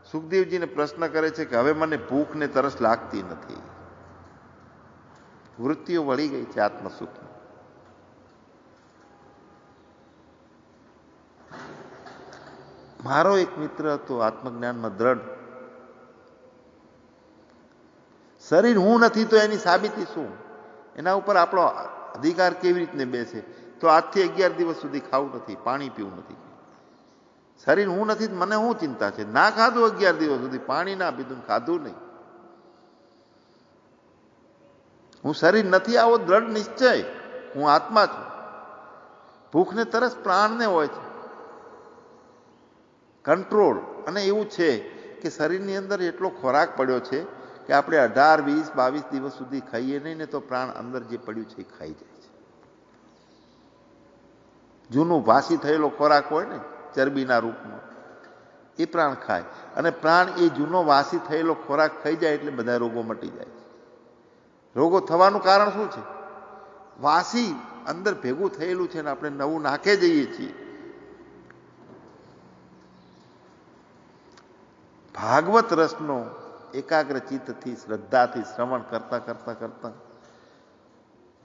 સુખદેવજીને પ્રશ્ન કરે છે કે હવે મને ભૂખ ને તરસ લાગતી નથી. વૃત્તિઓ વળી ગઈ છે આત્મસુખ. મારો એક મિત્ર હતો આત્મજ્ઞાનમાં દ્રઢ. શરીર હું નથી તો એની સાબિતી શું? એના ઉપર આપણો અધિકાર કેવી રીતને બેસે? તો આજથી 11 દિવસ સુધી ખાવું નથી, પાણી પીવું નથી. શરીર હું નથી, મને શું ચિંતા છે? ના ખાધું 11 દિવસ સુધી, પાણી ના પીધું, ખાધું નહીં. હું શરીર નથી આવો દ્રઢ નિશ્ચય. હું આત્મા છું. ભૂખને તરસ પ્રાણને હોય છે. કંટ્રોલ. અને એવું છે કે શરીરની અંદર એટલો ખોરાક પડ્યો છે કે આપણે 18, 20, 22 દિવસ સુધી ખાઈએ નહીં ને તો પ્રાણ અંદર જે પડ્યું છે એ ખાઈ જાય છે. જૂનું વાસી થયેલો ખોરાક હોય ને ચરબીના રૂપમાં, એ પ્રાણ ખાય. અને પ્રાણ એ જૂનો વાસી થયેલો ખોરાક ખાઈ જાય એટલે બધા રોગો મટી જાય છે. રોગો થવાનું કારણ શું છે? વાસી અંદર ભેગું થયેલું છે ને આપણે નવું નાખે જઈએ છીએ. ભાગવત રસનો એકાગ્ર ચિત્તથી શ્રદ્ધાથી શ્રવણ કરતા કરતા કરતા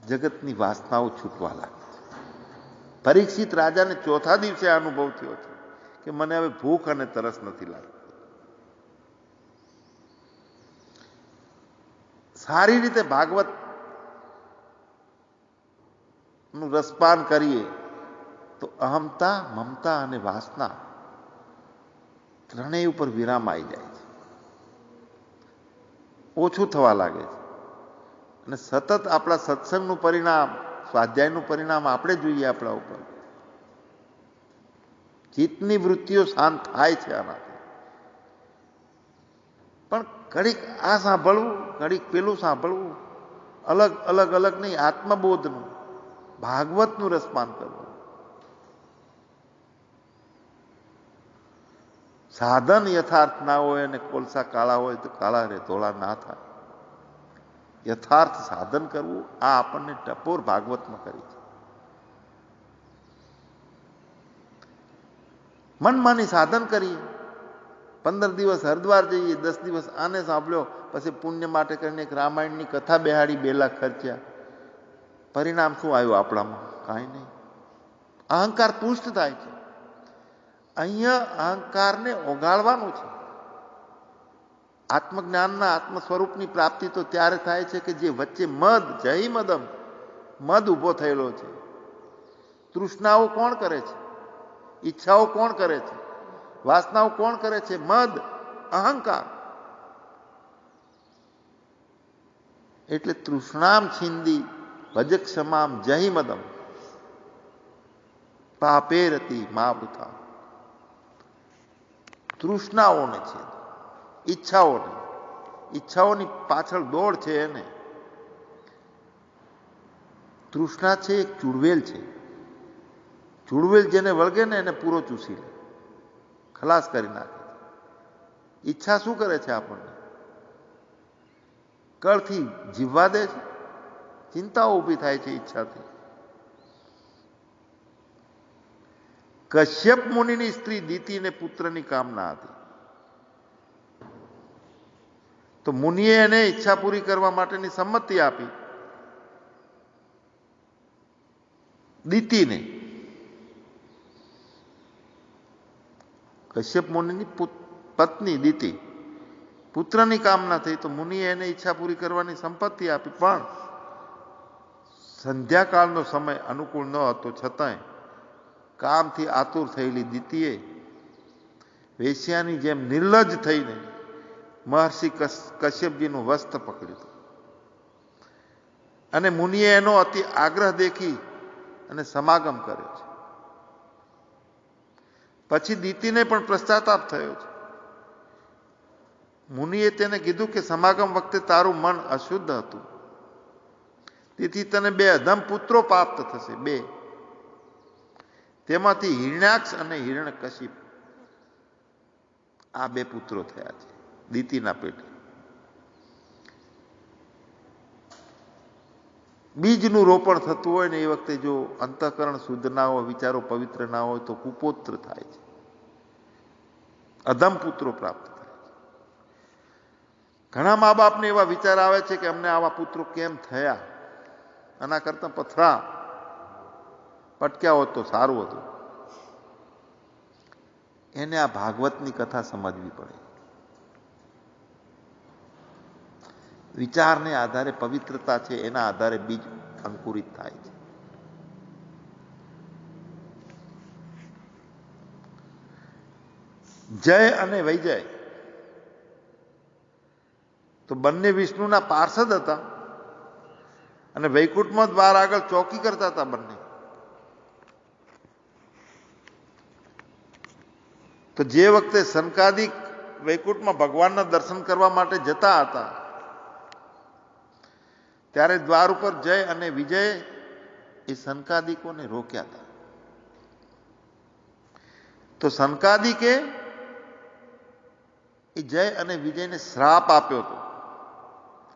જગતની વાસનાઓ છૂટવા લાગે છે. પરીક્ષિત રાજાને ચોથા દિવસે આ અનુભવ થયો છે કે મને હવે ભૂખ અને તરસ નથી લાગતી. સારી રીતે ભાગવત નું રસપાન કરીએ તો અહમતા, મમતા અને વાસના ત્રણેય ઉપર વિરામ આવી જાય છે, ઓછું થવા લાગે છે. અને સતત આપણા સત્સંગનું પરિણામ, સ્વાધ્યાયનું પરિણામ આપણે જોઈએ આપણા ઉપર. ચિત્તની વૃત્તિઓ શાંત થાય છે આનાથી. પણ ઘડીક આ સાંભળવું, ઘડીક પેલું સાંભળવું, અલગ અલગ અલગ નહીં, આત્મબોધનું, ભાગવતનું રસપાન કરવું. સાધન યથાર્થ ના હોય અને કોલસા કાળા હોય તો કાળા રે, ધોળા ના થાય. યથાર્થ સાધન કરવું, આ આપણને ટપોર ભાગવતમાં કરી છે. મનમાની સાધન કરીએ, 15 દિવસ હરિદ્વાર જઈએ, 10 દિવસ આને સાંભળ્યો, પછી પુણ્ય માટે કરીને એક રામાયણની કથા બેહાડી, 2 લાખ ખર્ચ્યા. પરિણામ શું આવ્યું આપણામાં? કાંઈ નહીં. અહંકાર પુષ્ટ થાય છે. અહીંયા અહંકારને ઓગાળવાનું છે. આત્મજ્ઞાનના, આત્મ સ્વરૂપની પ્રાપ્તિ તો ત્યારે થાય છે કે જે વચ્ચે મદ, જય મદમ, મદ ઊભો થયેલો છે. તૃષ્ણાઓ કોણ કરે છે? ઈચ્છાઓ કોણ કરે છે? વાસનાઓ કોણ કરે છે? મદ, અહંકાર. એટલે તૃષ્ણામ છિંદી ભજ ક્ષમામ જય મદમ પાપેરતી માવૃતા. તૃષ્ણાઓને છે, ઈચ્છાઓને, ઈચ્છાઓની પાછળ દોડ છે. એને તૃષ્ણા છે એક ચુડવેલ છે. ચુડવેલ જેને વળગે ને એને પૂરો ચૂસી લે, ખલાસ કરી નાખે. ઈચ્છા શું કરે છે? આપણને કળથી જીવવા દે છે. ચિંતાઓ ઊભી થાય છે ઈચ્છાથી. કશ્યપ મુનિની સ્ત્રી દીતીને પુત્રની કામના હતી, તો મુનિએ એને ઈચ્છા પૂરી કરવા માટેની સંમતિ આપી. દીતીને, કશ્યપ મુનિની પત્ની દીતી, પુત્રની કામના થઈ તો મુનિએ એને ઈચ્છા પૂરી કરવાની સંપત્તિ આપી. પણ સંધ્યાકાળનો સમય અનુકૂળ ન હતો, છતાંય કામથી આતુર થયેલી દીતીએ વેશ્યાની જેમ નિર્લજ્જ થઈને મહર્ષિ કશ્યપજીનું વસ્ત્ર પકડ્યું અને મુનિએ એનો અતિ આગ્રહ દેખી અને સમાગમ કર્યો છે. પછી દીતીને પણ પશ્ચાતાપ થયો છે. મુનિએ તેને કીધું કે સમાગમ વખતે તારું મન અશુદ્ધ હતું, તેથી તને 2 અધમ પુત્રો પ્રાપ્ત થશે. 2, તેમાંથી હિરણ્યાક્ષ અને હિરણ્યકશિપ, આ 2 પુત્રો થયા છે દીતીના પેટે. બીજનું રોપણ થતું હોય ને એ વખતે જો અંતઃકરણ શુદ્ધ ના હોય, વિચારો પવિત્ર ના હોય તો કુપોત્ર થાય છે, અધમ પુત્રો પ્રાપ્ત થાય છે. ઘણા મા બાપને એવા વિચાર આવે છે કે અમને આવા પુત્રો કેમ થયા, આના કરતા પથરા પટક્યા હોત તો સારું હતું. એને આ ભાગવતની કથા સમજવી પડે. વિચારને આધારે પવિત્રતા છે, એના આધારે બીજ અંકુરિત થાય છે. જય અને વૈજય તો બંને વિષ્ણુના પાર્ષદ હતા અને વૈકુંઠમાં દ્વાર આગળ ચોકી કરતા હતા બંને. તો જે વખતે સનકાદિક વૈકુંઠમાં ભગવાનના દર્શન કરવા માટે જતા હતા ત્યારે દ્વાર ઉપર જય અને વિજય એ સનકાદિકોને રોક્યા હતા. તો સનકાદિકે એ જય અને વિજયને શ્રાપ આપ્યો હતો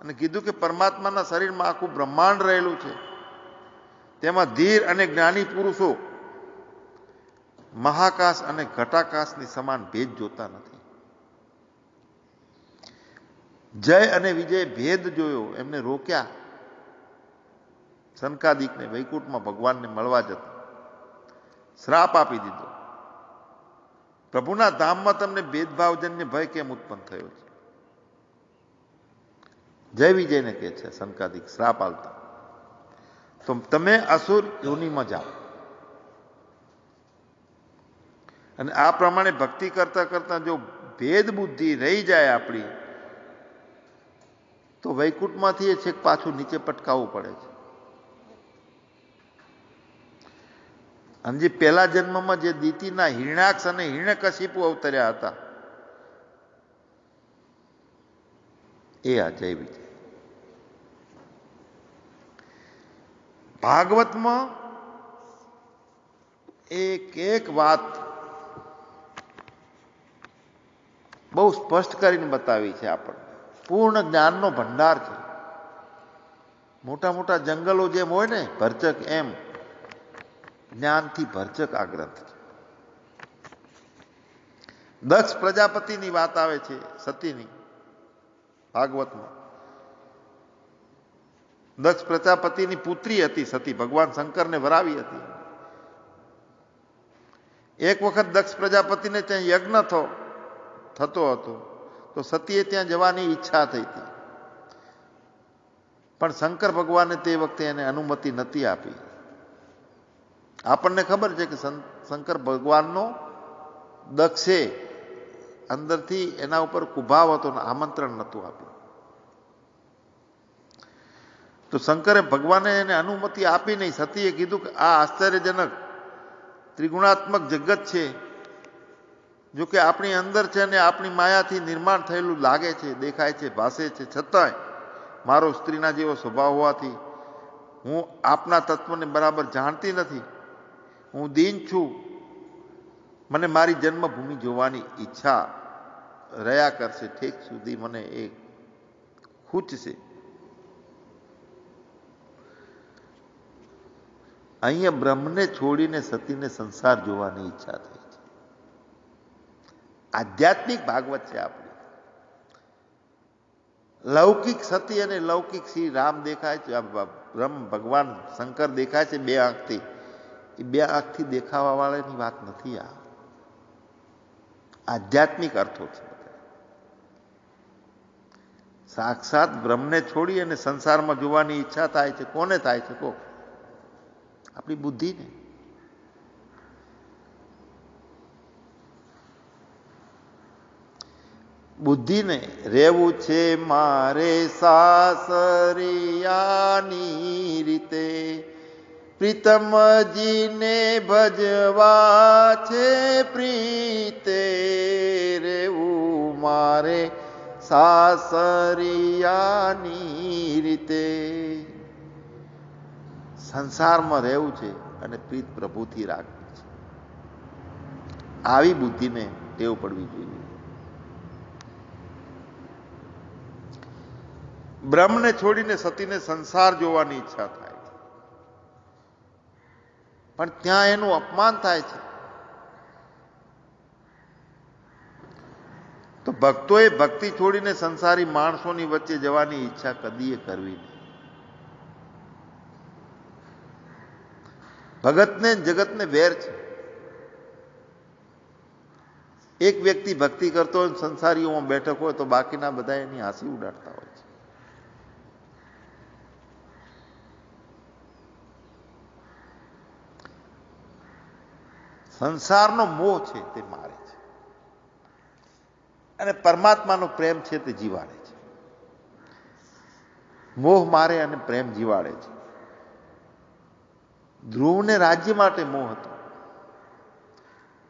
અને કીધું કે પરમાત્માના શરીરમાં આખું બ્રહ્માંડ રહેલું છે, તેમાં ધીર અને જ્ઞાની પુરુષો મહાકાશ અને ઘટાકાશની સમાન ભેદ જોતા નથી. જય અને વિજય ભેદ જોયો, એમને રોક્યા. સનકાદિકને વૈકુંઠમાં ભગવાનને મળવા જતા શ્રાપ આપી દીધો. પ્રભુના ધામમાં તમને ભેદભાવજન્ય ભય કેમ ઉત્પન્ન થયો છે? જય વિજયને કહે છે સનકાદિક શ્રાપ આલતા, તો તમે અસુર યોનિમાં જાઓ. અને આ પ્રમાણે ભક્તિ કરતા કરતા જો ભેદ બુદ્ધિ રહી જાય આપણી, તો વૈકુંઠમાંથી એ છેક પાછું નીચે પટકાવવું પડે છે. અને જે પહેલા જન્મમાં જે દીતિના હિરણાક્ષ અને હિરણ્યકશિપુ અવતર્યા હતા, એ આ જય વિજય. ભાગવતમાં એક વાત બહુ સ્પષ્ટ કરીને બતાવી છે આપણને. પૂર્ણ જ્ઞાનનો ભંડાર છે. મોટા મોટા જંગલો જેમ હોય ને ભરચક, એમ જ્ઞાનથી ભરચક આ ગ્રંથ છે. દક્ષ પ્રજાપતિની વાત આવે છે સતીની ભાગવતમાં. દક્ષ પ્રજાપતિની પુત્રી હતી સતી, ભગવાન શંકરને વરાવી હતી. એક વખત દક્ષ પ્રજાપતિને ત્યાં યજ્ઞ થતો હતો, તો સતીએ ત્યાં જવાની ઈચ્છા થઈ હતી, પણ શંકર ભગવાને તે વખતે એને અનુમતિ નથી આપી. આપણને ખબર છે કે શંકર ભગવાનનો દક્ષે અંદરથી એના ઉપર કુભાવ હતો ને આમંત્રણ નહોતું આપ્યું. તો શંકરે ભગવાને એને અનુમતિ આપી નહીં. સતીએ કીધું કે આ આશ્ચર્યજનક ત્રિગુણાત્મક જગત છે, જો કે આપણી અંદર છે ને આપણી માયાથી નિર્માણ થયેલું લાગે છે, દેખાય છે, ભાસે છે, છતાંય મારો સ્ત્રીના જેવો સ્વભાવ હોવાથી હું આપના તત્વને બરાબર જાણતી નથી. હું દીન છું, મને મારી જન્મભૂમિ જોવાની ઈચ્છા રહ્યા કરશે, ઠેક સુધી મને એ ખૂચશે. અહીંયા બ્રહ્મને છોડીને સતીને સંસાર જોવાની ઈચ્છા થઈ છે. આધ્યાત્મિક ભાગવત છે આપણી. લૌકિક સતી અને લૌકિક શ્રી રામ દેખાય છે, બ્રહ્મ ભગવાન શંકર દેખાય છે બે આંખથી. એ બે આંખથી દેખાવા વાળાની વાત નથી. આ આધ્યાત્મિક અર્થો છે. સાક્ષાત બ્રહ્મને છોડી અને સંસારમાં જોવાની ઈચ્છા થાય છે. કોને થાય છે? કહો. આપણી બુદ્ધિને. બુદ્ધિને રહેવું છે મારે સાસરિયાની રીતે, પ્રીતમજીને ભજવા છે પ્રીતે, રહેવું મારે સાસરિયાની રીતે. સંસારમાં રહેવું છે અને પ્રીત પ્રભુથી રાખવી છે. આવી બુદ્ધિને ટેવ પડવી જોઈએ. બ્રહ્મને છોડીને સતીને સંસાર જોવાની ઈચ્છા થાય છે, પણ ત્યાં એનું અપમાન થાય છે. તો ભક્તોએ ભક્તિ છોડીને સંસારી માણસોની વચ્ચે જવાની ઈચ્છા કદીએ કરવી નહીં. ભગતને જગતને વેર છે. એક વ્યક્તિ ભક્તિ કરતો હોય, સંસારીઓમાં બેઠક હોય, તો બાકીના બધા એની હાંસી ઉડાડતા હોય છે. સંસારનો મોહ છે તે મારે છે, અને પરમાત્માનો પ્રેમ છે તે જીવાડે છે. મોહ મારે અને પ્રેમ જીવાડે છે. ધ્રુવને રાજ્ય માટે મોહ હતો.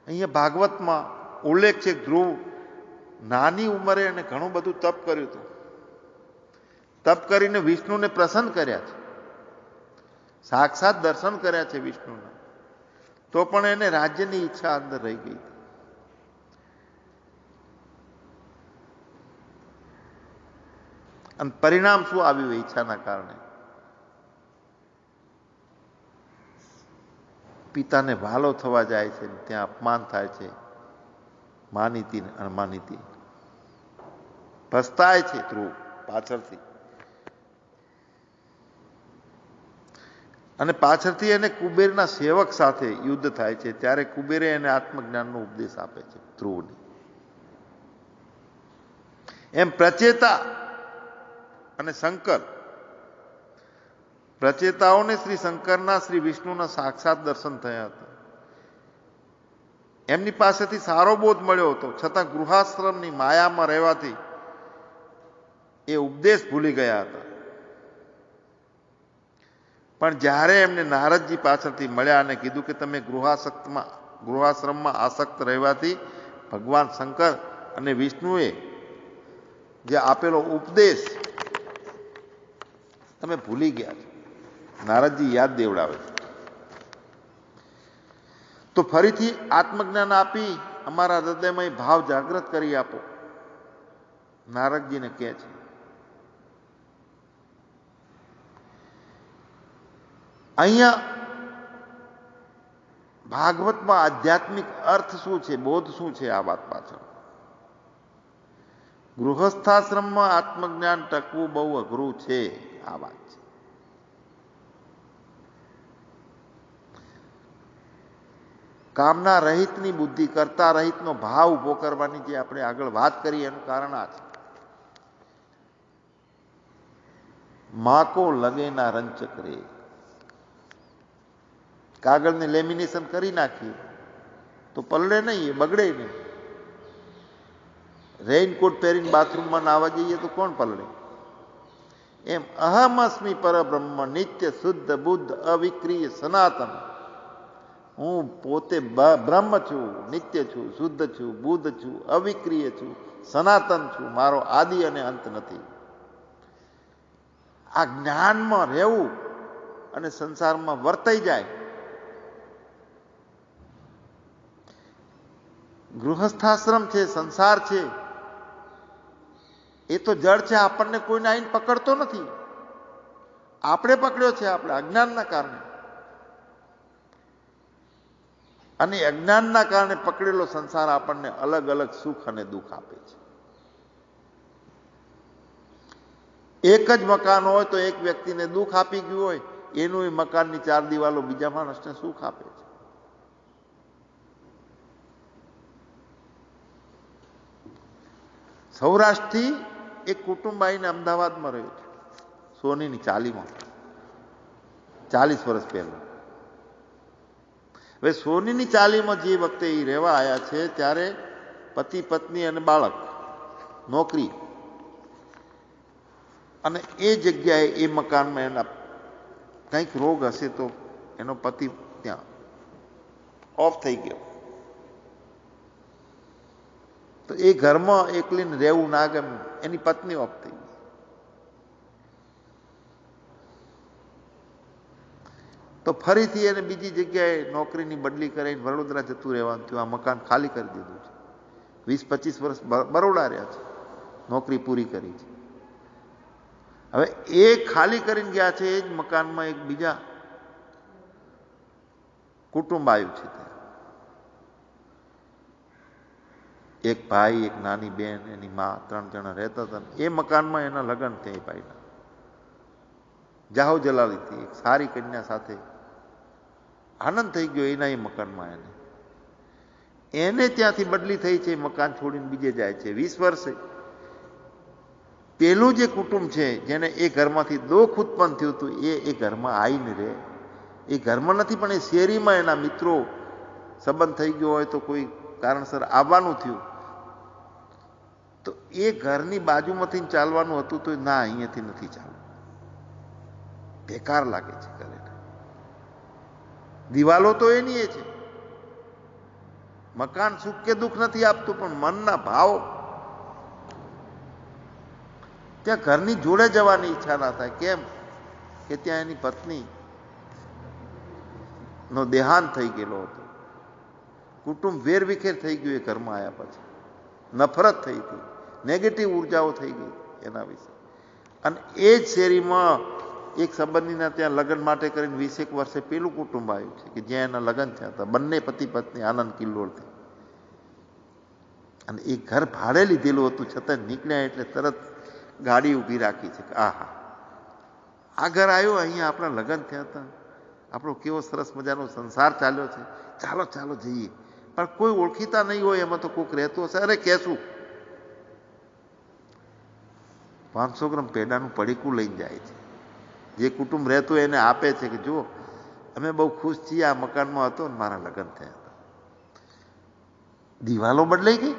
અહીંયા ભાગવતમાં ઉલ્લેખ છે, ધ્રુવ નાની ઉંમરે એને ઘણું બધું તપ કર્યું હતું. તપ કરીને વિષ્ણુને પ્રસન્ન કર્યા છે, સાક્ષાત દર્શન કર્યા છે વિષ્ણુના, તો પણ એને રાજ્યની ઈચ્છા અંદર રહી ગઈ. અને પરિણામ શું આવ્યું? ઈચ્છાના કારણે પિતાને વાલો થવા જાય છે, ત્યાં અપમાન થાય છે, માનીતી ને અણમાનીતી. પસ્તાય છે ધ્રુવ પાછળથી, અને પાછળથી એને કુબેરના સેવક સાથે યુદ્ધ થાય છે. ત્યારે કુબેરે એને આત્મજ્ઞાનનો ઉપદેશ આપે છે ધ્રુવને. એમ પ્રચેતા અને શંકર, પ્રચેતાઓને શ્રી શંકરના શ્રી વિષ્ણુના સાક્ષાત દર્શન થયા હતા. એમની પાસેથી સારો બોધ મળ્યો હતો, છતાં ગૃહાશ્રમની માયામાં રહેવાથી એ ઉપદેશ ભૂલી ગયા હતા. પણ જ્યારે એમને નારદજી પાછળથી મળ્યા અને કીધું કે તમે ગૃહાશ્રમમાં આસક્ત રહેવાથી ભગવાન શંકર અને વિષ્ણુએ જે આપેલો ઉપદેશ તમે ભૂલી ગયા છો, નારદજી યાદ દેવડાવે છે. તો ફરીથી આત્મજ્ઞાન આપી અમારા હૃદયમાં ભાવ જાગૃત કરી આપો, નારદજીને કહે છે. અહીંયા ભાગવતમાં આધ્યાત્મિક અર્થ શું છે, બોધ શું છે આ વાત પાછળ? ગૃહસ્થાશ્રમમાં આત્મજ્ઞાન ટકવું બહુ અઘરું છે, આ વાત છે. કામના રહિતની બુદ્ધિ, કરતા રહિતનો ભાવ ઉભો કરવાની જે આપણે આગળ વાત કરી એનું કારણ આ છે. માકો લગે ના રંચક રે, કાગળને લેમિનેશન કરી નાખીએ તો પલળે નહીં, એ બગડે નહીં. રેઇનકોટ પહેરીને બાથરૂમમાં નાવા જઈએ તો કોણ પલળે? એમ અહમસ્મી પરબ્રહ્મ નિત્ય શુદ્ધ બુદ્ધ અવિક્રિય સનાતન, હું પોતે બ્રહ્મ છું, નિત્ય છું, શુદ્ધ છું, બુદ્ધ છું, અવિક્રિય છું, સનાતન છું, મારો આદિ અને અંત નથી. આ જ્ઞાનમાં રહેવું અને સંસારમાં વર્તાઈ જાય. ગૃહસ્થાશ્રમ છે, સંસાર છે, એ તો જળ છે, આપણને કોઈને આવીને પકડતો નથી, આપણે પકડ્યો છે આપણે અજ્ઞાનના કારણે. અને અજ્ઞાનના કારણે પકડેલો સંસાર આપણને અલગ અલગ સુખ અને દુઃખ આપે છે. એક જ મકાન હોય તો એક વ્યક્તિને દુઃખ આપી ગયું હોય, એનું એ મકાનની 4 દિવાલો બીજા માણસને સુખ આપે છે. સૌરાષ્ટ્રથી એક કુટુંબ આવીને અમદાવાદમાં રહ્યું છે, સોનીની ચાલીમાં, 40 વર્ષ પહેલા. હવે સોનીની ચાલીમાં જે વખતે એ રહેવા આવ્યા છે ત્યારે પતિ પત્ની અને બાળક નોકરી, અને એ જગ્યાએ એ મકાનમાં એના કંઈક રોગ હશે તો એનો પતિ ત્યાં ઓફ થઈ ગયો. તો એ ઘરમાં એકલીને રહેવું ના ગમે, એની પત્ની ઓફ થઈ ગઈ. તો ફરીથી એને બીજી જગ્યાએ નોકરીની બદલી કરીને વડોદરા જતું રહેવાનું થયું. આ મકાન ખાલી કરી દીધું છે. 20-25 વર્ષ બરોડા રહ્યા છે, નોકરી પૂરી કરી છે. હવે એ ખાલી કરીને ગયા છે, એ જ મકાનમાં એક બીજા કુટુંબ આવ્યું છે. એક ભાઈ, એક નાની બેન, એની મા, 3 જણા રહેતા હતા. એ મકાનમાં એના લગ્ન થયા. ભાઈના જાહો જલાલીથી એક સારી કન્યા સાથે આનંદ થઈ ગયો એના એ મકાનમાં. એને ત્યાંથી બદલી થઈ છે, મકાન છોડીને બીજે જાય છે. 20 વર્ષે પેલું જે કુટુંબ છે જેને એ ઘરમાંથી દુઃખ ઉત્પન્ન થયું હતું, એ ઘરમાં આવીને રહે. એ ઘરમાં નથી પણ એ શેરીમાં એના મિત્રો સંબંધ થઈ ગયો હોય તો કોઈ કારણસર આવવાનું થયું, તો એ ઘરની બાજુમાંથી ચાલવાનું હતું તો ના, અહીંયાથી નથી ચાલવું, બેકાર લાગે છે ઘરે. દિવાલો તો એની એ છે, મકાન સુખ કે દુઃખ નથી આપતું, પણ મનના ભાવ ત્યાં ઘરની જોડે જવાની ઈચ્છા ના થાય. કેમ કે ત્યાં એની પત્ની નો દેહાંત થઈ ગયેલો હતો. કુટુંબ વેરવિખેર થઈ ગયું એ ઘરમાં આવ્યા પછી. નફરત થઈ હતી, નેગેટિવ ઉર્જાઓ થઈ ગઈ એના વિશે. અને એ જ શેરીમાં એક સંબંધીના ત્યાં લગ્ન માટે કરીને 20 વર્ષે પેલું કુટુંબ આવ્યું છે કે જ્યાં એના લગ્ન થયા હતા. બંને પતિ પત્ની આનંદ કિલ્લોળથી. અને એ ઘર ભાડે લીધેલું હતું, છતાં નીકળ્યા એટલે તરત ગાડી ઊભી રાખી છે કે આહા, આ ઘર આવ્યું, અહીંયા આપણા લગ્ન થયા હતા, આપણો કેવો સરસ મજાનો સંસાર ચાલ્યો છે, ચાલો ચાલો જઈએ. પણ કોઈ ઓળખીતા નહીં હોય, એમાં તો કોઈક રહેતું હશે. અરે કહેશું 500 ગ્રામ પેડાનું પડીકું લઈને જાય છે. જે કુટુંબ રહેતું એને આપે છે કે જો અમે બહુ ખુશ છીએ, આ મકાનમાં હતો ને મારા લગ્ન થયા હતા. દિવાલો બદલાઈ ગઈ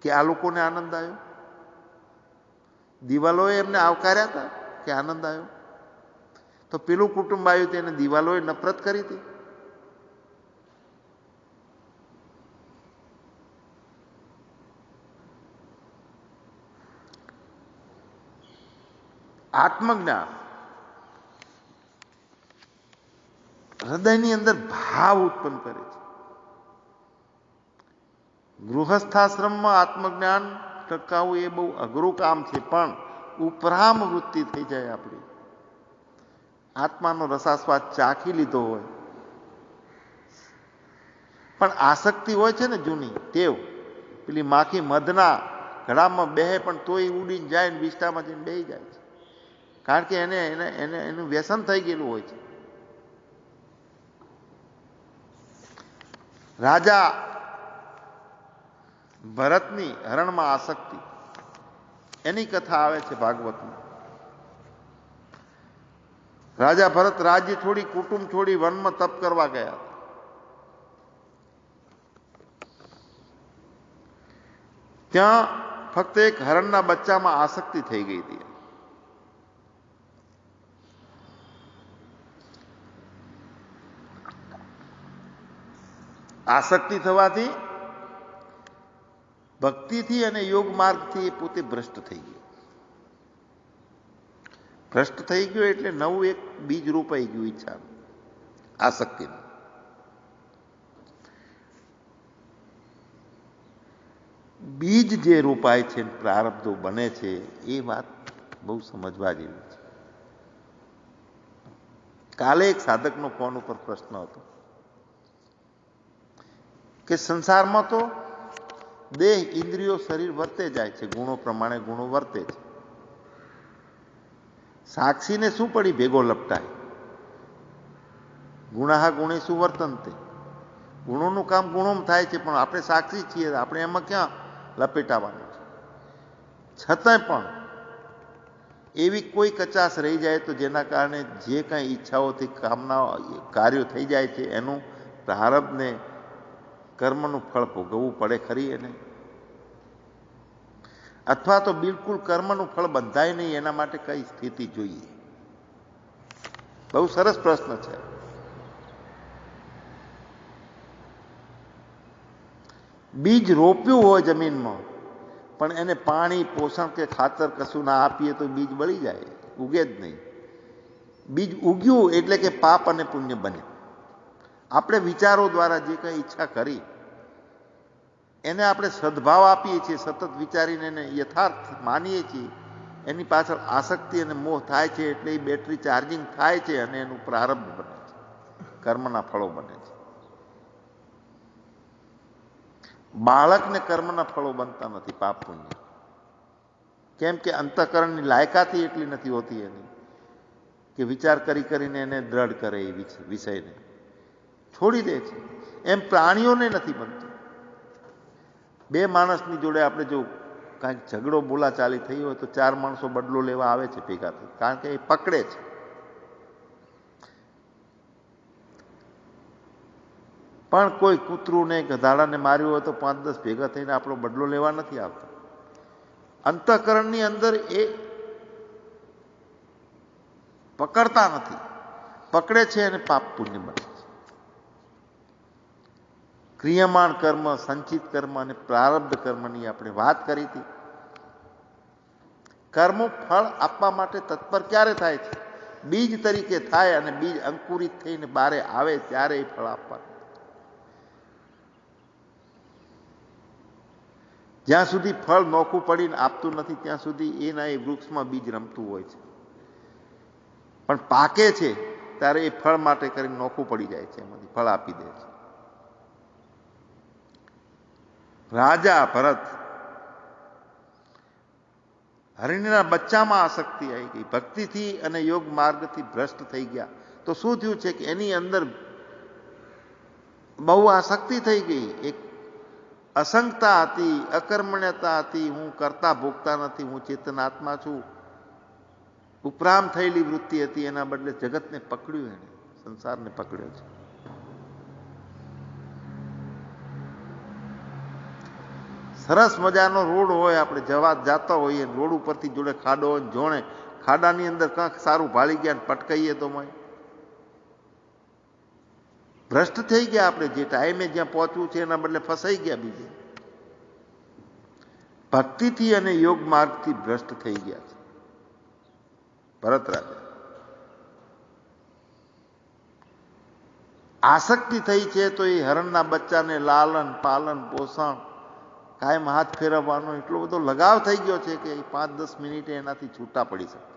કે આ લોકોને આનંદ આવ્યો? દિવાલોએ એમને આવકાર્યા હતા કે આનંદ આવ્યો? તો પેલું કુટુંબ આવ્યું તેને દિવાલોએ નફરત કરી હતી. આત્મજ્ઞાન હૃદયની અંદર ભાવ ઉત્પન્ન કરે છે. ગૃહસ્થાશ્રમમાં આત્મજ્ઞાન ટકાવવું એ બહુ અઘરું કામ છે, પણ ઉપરામ વૃત્તિ થઈ જાય આપણી. આત્માનો રસાસ્વાદ ચાખી લીધો હોય પણ આસક્તિ હોય છે ને, જૂની ટેવ, પેલી માખી મધના ઘડામાં બેહે પણ તોય ઉડીને જાય ને વિસ્તારમાં જઈને બેહી જાય છે, કારણ કે એનું વ્યસન થઈ ગયેલું હોય છે. રાજા ભરતની હરણમાં આસક્તિ, એની કથા આવે છે ભાગવતમાં. રાજા ભરત રાજ્ય છોડી, કુટુંબ છોડી વનમાં તપ કરવા ગયા. ત્યાં ફક્ત એક હરણના બચ્ચામાં આસક્તિ થઈ ગઈ હતી. આસક્તિ થવાથી ભક્તિથી અને યોગ માર્ગથી એ પોતે ભ્રષ્ટ થઈ ગયો. ભ્રષ્ટ થઈ ગયો એટલે નવું એક બીજ રોપાઈ ગયું ઈચ્છા, આસક્તિનું. બીજ જે રોપાય છે, પ્રારબ્ધો બને છે, એ વાત બહુ સમજવા જેવી છે. કાલે એક સાધકનો ફોન ઉપર પ્રશ્ન હતો કે સંસારમાં તો દેહ, ઇન્દ્રિયો, શરીર વર્તે જાય છે, ગુણો પ્રમાણે ગુણો વર્તે છે. સાક્ષીને શું પડી ભેગો લપટાય? ગુણાહ ગુણે શું વર્તનતે? ગુણોનું કામ ગુણોમાં થાય છે, પણ આપણે સાક્ષી છીએ, આપણે એમાં ક્યાં લપેટાવાનું છે? છતાંય પણ એવી કોઈ કચાશ રહી જાય તો જેના કારણે જે કાંઈ ઈચ્છાઓથી કામના કાર્યો થઈ જાય છે, એનું પ્રારબ્ધને કર્મનું ફળ ભોગવવું પડે ખરી એને? અથવા તો બિલકુલ કર્મનું ફળ બંધાય નહીં, એના માટે કઈ સ્થિતિ જોઈએ? બહુ સરસ પ્રશ્ન છે. બીજ રોપ્યું હોય જમીનમાં, પણ એને પાણી, પોષણ કે ખાતર કશું ના આપીએ તો બીજ બળી જાય, ઉગે જ નહીં. બીજ ઉગ્યું એટલે કે પાપ અને પુણ્ય બને. આપણે વિચારો દ્વારા જે કંઈ ઈચ્છા કરી એને આપણે સદભાવ આપીએ છીએ, સતત વિચારીને એને યથાર્થ માનીએ છીએ, એની પાછળ આસક્તિ અને મોહ થાય છે, એટલે એ બેટરી ચાર્જિંગ થાય છે અને એનું પ્રારબ્ધ બને છે, કર્મના ફળો બને છે. બાળકને કર્મના ફળો બનતા નથી, પાપ પુણ્ય. કેમ કે અંતઃકરણની લાયકાતી એટલી નથી હોતી એની કે વિચાર કરી કરીને એને દ્રઢ કરે એ વિષયને, છોડી દે છે. એમ પ્રાણીઓને નથી બનતું. બે માણસની જોડે આપણે જો કાંઈક ઝઘડો બોલાચાલી થઈ હોય તો 4 માણસો બદલો લેવા આવે છે ભેગા થઈ, કારણ કે એ પકડે છે. પણ કોઈ કૂતરું ને ગધાડાને માર્યું હોય તો 5-10 ભેગા થઈને આપણો બદલો લેવા નથી આવતા. અંતઃકરણની અંદર એ પકડતા નથી, પકડે છે અને પાપ પુણ્ય બને છે. ક્રિયમાણ કર્મ, સંચિત કર્મ અને પ્રારબ્ધ કર્મની આપણે વાત કરી હતી. કર્મો ફળ આપવા માટે તત્પર ક્યારે થાય છે? બીજ તરીકે થાય અને બીજ અંકુરિત થઈને બારે આવે ત્યારે એ ફળ આપવાનું. જ્યાં સુધી ફળ નોખું પડીને આપતું નથી ત્યાં સુધી એના એ વૃક્ષમાં બીજ રમતું હોય છે, પણ પાકે છે ત્યારે એ ફળ માટે કરીને નોખું પડી જાય છે, એમાંથી ફળ આપી દે છે. રાજા ભરત હરિણના બચ્ચામાં આસક્તિ આવી ગઈ, ભક્તિથી અને યોગ માર્ગથી ભ્રષ્ટ થઈ ગયા. તો શું થયું છે કે એની અંદર બહુ આસક્તિ થઈ ગઈ. એક અસંગતા હતી, અકર્મણ્યતા હતી, હું કરતા ભોગતા નથી, હું ચેતનાત્મા છું, ઉપરામ થયેલી વૃત્તિ હતી. એના બદલે જગતને પકડ્યું, એને સંસારને પકડ્યો છે. સરસ મજાનો રોડ હોય, આપણે જાતા હોઈએ, રોડ ઉપરથી જોડે ખાડો હોય, જોણે ખાડાની અંદર કાંક સારું ભાળી ગયા પટકાઈએ તો ભ્રષ્ટ થઈ ગયા. આપણે જે ટાઈમે જ્યાં પહોંચવું છે એના બદલે ફસાઈ ગયા બીજે. ભક્તિથી અને યોગ માર્ગથી ભ્રષ્ટ થઈ ગયા છે ભરત રાજા. આસક્તિ થઈ છે તો એ હરણના બચ્ચાને લાલન પાલન પોષણ કાયમ હાથ ફેરવવાનો એટલો બધો લગાવ થઈ ગયો છે કે 5-10 મિનિટે એનાથી છૂટા પડી શકે.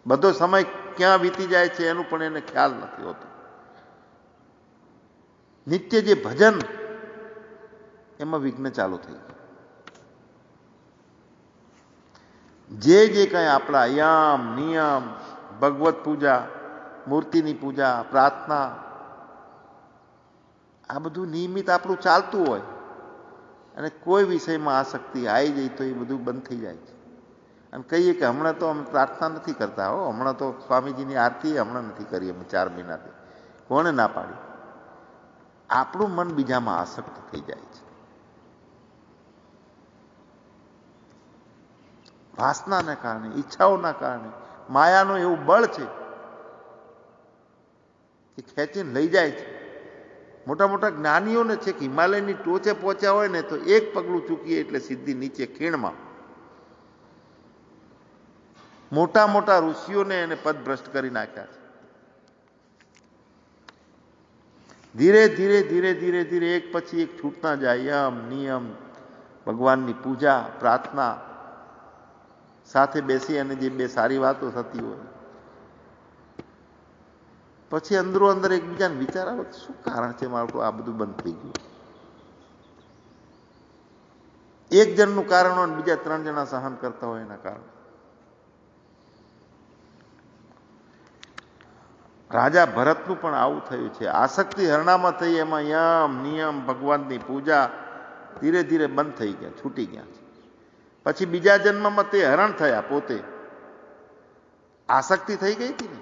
બધો સમય ક્યાં વીતી જાય છે એનું પણ એને ખ્યાલ નથી હોતો. નિત્ય જે ભજન એમાં વિઘ્ન ચાલુ થઈ ગયું. જે કંઈ આપણા યમ નિયમ, ભગવત પૂજા, મૂર્તિની પૂજા, પ્રાર્થના, આ બધું નિયમિત આપણું ચાલતું હોય અને કોઈ વિષયમાં આસક્તિ આવી જાય તો એ બધું બંધ થઈ જાય છે. અને કહીએ કે હમણાં તો અમે પ્રાર્થના નથી કરતા હો, હમણાં તો સ્વામીજીની આરતી હમણાં નથી કરી અમે 4 મહિનાથી. કોણે ના પાડી? આપણું મન બીજામાં આસક્ત થઈ જાય છે. વાસનાના કારણે, ઈચ્છાઓના કારણે, માયાનું એવું બળ છે કે ખેંચીને લઈ જાય છે. મોટા મોટા જ્ઞાનીઓને છે કે હિમાલયની ટોચે પહોંચ્યા હોય ને તો એક પગલું ચૂકીએ એટલે સીધી નીચે ખીણમાં. મોટા મોટા ઋષિઓને એને પદભ્રષ્ટ કરી નાખ્યા છે. ધીરે ધીરે ધીરે ધીરે ધીરે એક પછી એક છૂટતા જાય. યમ નિયમ, ભગવાનની પૂજા પ્રાર્થના, સાથે બેસી અને જે 2 સારી વાતો થતી હોય, પછી અંદરો અંદર એકબીજાને વિચાર આવે શું કારણ છે મારું આ બધું બંધ થઈ ગયું. એક જણનું કારણ હોય બીજા 3 જણા સહન કરતા હોય એના કારણે. રાજા ભરતનું પણ આવું થયું છે. આસક્તિ હરણામાં થઈ, એમાં યમ નિયમ ભગવાનની પૂજા ધીરે ધીરે બંધ થઈ ગયા, છૂટી ગયા છે. પછી બીજા જન્મમાં તે હરણ થયા, પોતે આસક્તિ થઈ ગઈ હતી ને,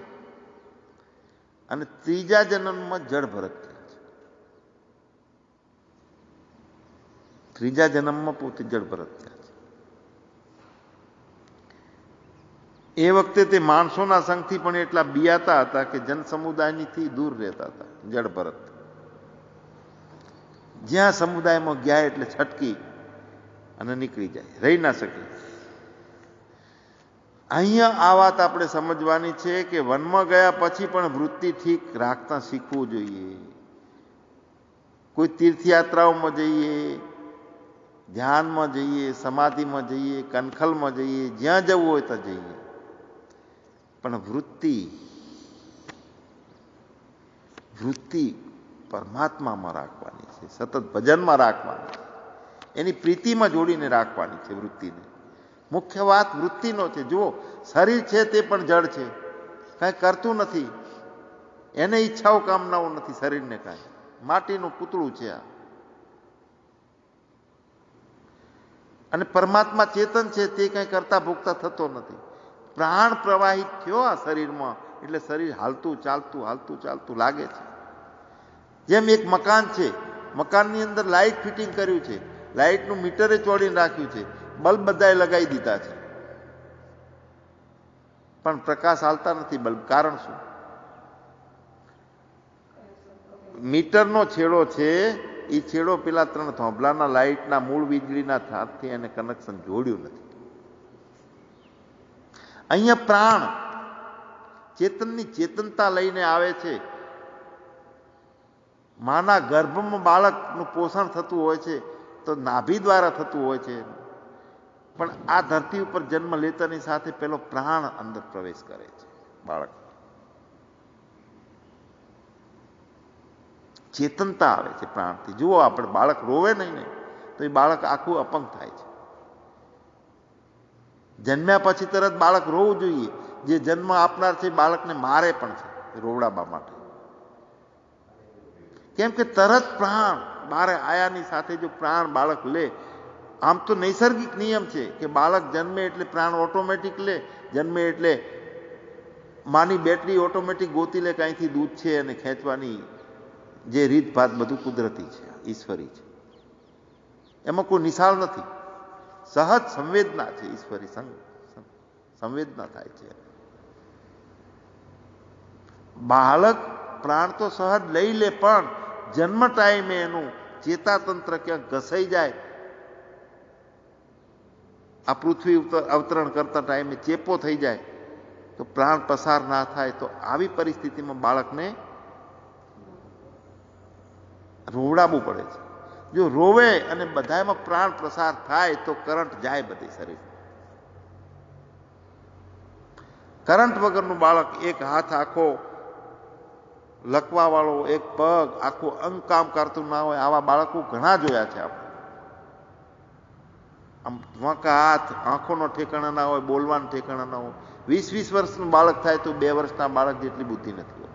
અને ત્રીજા જન્મમાં જળ ભરત થયા છે. ત્રીજા જન્મમાં પોતે જળ ભરત થયા છે. એ વખતે તે માણસોના સંગથી પણ એટલા બિયાતા હતા કે જન સમુદાયથી દૂર રહેતા હતા. જળ ભરત જ્યાં સમુદાયમાં ગયા એટલે છટકી અને નીકળી જાય, રહી ના શકે. અહીંયા આ વાત આપણે સમજવાની છે કે વનમાં ગયા પછી પણ વૃત્તિ ઠીક રાખતા શીખવું જોઈએ. કોઈ તીર્થયાત્રાઓમાં જઈએ, ધ્યાનમાં જઈએ, સમાધિમાં જઈએ, કનખલમાં જઈએ, જ્યાં જવું હોય ત્યાં જઈએ, પણ વૃત્તિ પરમાત્મામાં રાખવાની છે, સતત ભજનમાં રાખવાની છે, એની પ્રીતિમાં જોડીને રાખવાની છે વૃત્તિને. મુખ્ય વાત વૃત્તિનો છે. જુઓ, શરીર છે તે પણ જડ છે, કાંઈ કરતું નથી, એને ઈચ્છાઓ કામનાઓ નથી શરીરને કાંઈ, માટીનું પૂતળું છે આ. અને પરમાત્મા ચેતન છે તે કંઈ કરતા ભોગતા થતો નથી. પ્રાણ પ્રવાહિત થયો આ શરીરમાં એટલે શરીર હાલતું ચાલતું લાગે છે. જેમ એક મકાન છે, મકાનની અંદર લાઇટ ફિટિંગ કર્યું છે, લાઇટનું મીટરે ચોડીને રાખ્યું છે, બલ્બ બધાએ લગાવી દીધા છે, પણ પ્રકાશ હાલતા નથી બલ્બ. કારણ શું? મીટરનો છેડો છે એ છેડો પેલા 3 થોભલાના લાઇટના મૂળ વીજળીના થાપથી એને કનેક્શન જોડ્યું નથી. અહીંયા પ્રાણ ચેતનની ચેતનતા લઈને આવે છે. માના ગર્ભમાં બાળકનું પોષણ થતું હોય છે તો નાભી દ્વારા થતું હોય છે, પણ આ ધરતી ઉપર જન્મ લેતાની સાથે પેલો પ્રાણ અંદર પ્રવેશ કરે છે. બાળક ચેતનતા આવે છે પ્રાણથી. જુઓ, આપણે બાળક રોવે નહીં ને તો એ બાળક આખું અપંગ થાય છે. જન્મ્યા પછી તરત બાળક રોવું જોઈએ. જે જન્મ આપનાર છે બાળકને મારે પણ છે રોવડાવવા માટે. કેમ કે તરત પ્રાણ બારે આયાની સાથે જો પ્રાણ બાળક લે, આમ તો નૈસર્ગિક નિયમ છે કે બાળક જન્મે એટલે પ્રાણ ઓટોમેટિક લે, જન્મે એટલે માની બેટરી ઓટોમેટિક ગોતી લે કાંઈથી દૂધ છે અને ખેંચવાની જે રીતભાત બધું કુદરતી છે, ઈશ્વરી છે. એમાં કોઈ નિશાળ નથી, સહજ સંવેદના છે, ઈશ્વરી સંવેદના થાય છે. બાળક પ્રાણ તો સહજ લઈ લે, પણ જન્મ ટાઈમે એનું ચેતાતંત્ર ક્યાંક ઘસાઈ જાય, આ પૃથ્વી અવતરણ કરતા ટાઈમે ચેપો થઈ જાય તો પ્રાણ પસાર ના થાય. તો આવી પરિસ્થિતિમાં બાળકને રોવડાવવું પડે છે. જો રોવે અને બધામાં પ્રાણ પ્રસાર થાય તો કરંટ જાય બધી શરીર. કરંટ વગરનું બાળક, એક હાથ આખો લકવા વાળો, એક પગ આખું અંગ કામ કરતું ના હોય, આવા બાળકો ઘણા જોયા છે આપણે. આમ વાંકા હાથ, આંખોનો ઠેકાણા ના હોય, બોલવાનું ઠેકાણા ના હોય. 20-20 વર્ષનું બાળક થાય તો 2 વર્ષના બાળક જેટલી બુદ્ધિ નથી હોતી.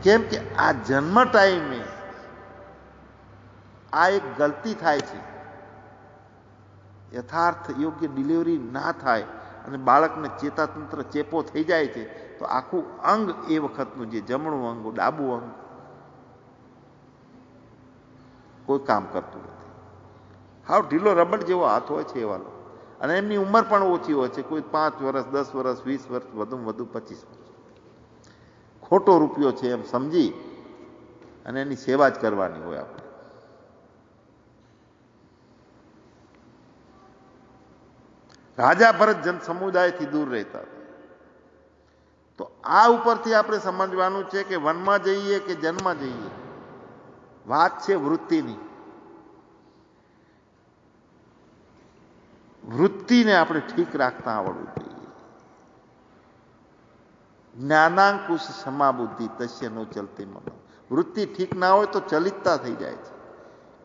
કેમ કે આ જન્મ ટાઈમે આ એક ગલતી થાય છે, યથાર્થ યોગ્ય ડિલિવરી ના થાય અને બાળકને ચેતાતંત્ર ચેપો થઈ જાય છે તો આખું અંગ એ વખતનું જે જમણું અંગ, ડાબું અંગ કોઈ કામ કરતું નથી. હાવ ઢીલો રબડ જેવો હાથ હોય છે એવા લોકો. અને એમની ઉંમર પણ ઓછી હોય છે, કોઈ 5 વર્ષ, 10 વર્ષ, 20 વર્ષ, વધુમાં વધુ 25 વર્ષ. ખોટો રૂપિયો છે એમ સમજી અને એની સેવા જ કરવાની હોય આપણે. રાજા ભરત જન સમુદાયથી દૂર રહેતા હતા. તો આ ઉપરથી આપણે સમજવાનું છે કે વનમાં જઈએ કે જન્મમાં જઈએ, વાત છે વૃત્તિની. વૃત્તિને આપણે ઠીક રાખતા આવડવું જોઈએ. જ્ઞાનાંકુશ સમાબુદ્ધિ તસ્ય નો ચલતે મનો. વૃત્તિ ઠીક ના હોય તો ચલિતતા થઈ જાય છે,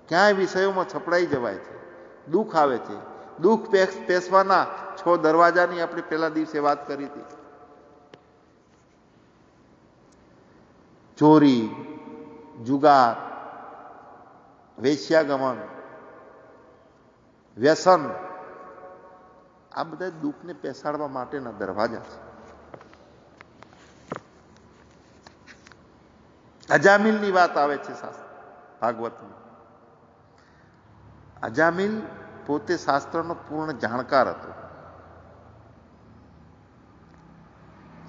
ક્યાંય વિષયોમાં છપડાઈ જવાય છે, દુઃખ આવે છે. દુઃખ પેસવાના 6 દરવાજાની આપણે પેલા દિવસે વાત કરી હતી. ચોરી, જુગાર, વેશ્યાગમન, વ્યસન, આ બધા દુઃખને પેસાડવા માટેના દરવાજા છે. અજામિલની વાત આવે છે ભાગવતમાં. અજામિલ પોતે શાસ્ત્રનો પૂર્ણ જાણકાર હતો,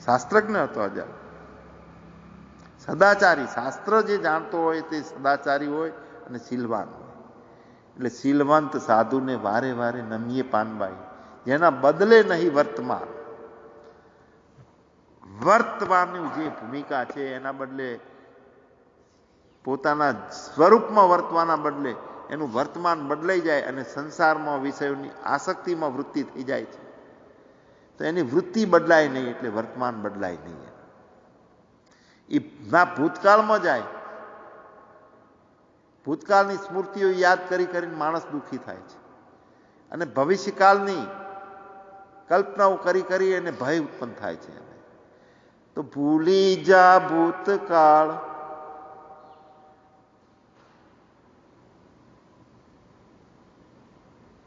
શાસ્ત્રજ્ઞ હતો અજામિલ. સદાચારી, શાસ્ત્ર જે જાણતો હોય તે સદાચારી હોય અને શીલવાન હોય. એટલે શીલવંત સાધુને વારે વારે નમીએ પાનબાઈ, જેના બદલે નહીં વર્તમાન. વર્તમાનની જે ભૂમિકા છે એના બદલે પોતાના સ્વરૂપમાં વર્તવાના બદલે એનું વર્તમાન બદલાઈ જાય અને સંસારમાં વિષયોની આસક્તિમાં વૃત્તિ થઈ જાય છે. તો એની વૃત્તિ બદલાય નહીં એટલે વર્તમાન બદલાય નહીં. એ ના ભૂતકાળમાં જાય, ભૂતકાળની સ્મૃતિઓ યાદ કરી કરીને માણસ દુઃખી થાય છે, અને ભવિષ્યકાળની કલ્પનાઓ કરી કરી અને ભય ઉત્પન્ન થાય છે. તો ભૂલી જા ભૂતકાળ,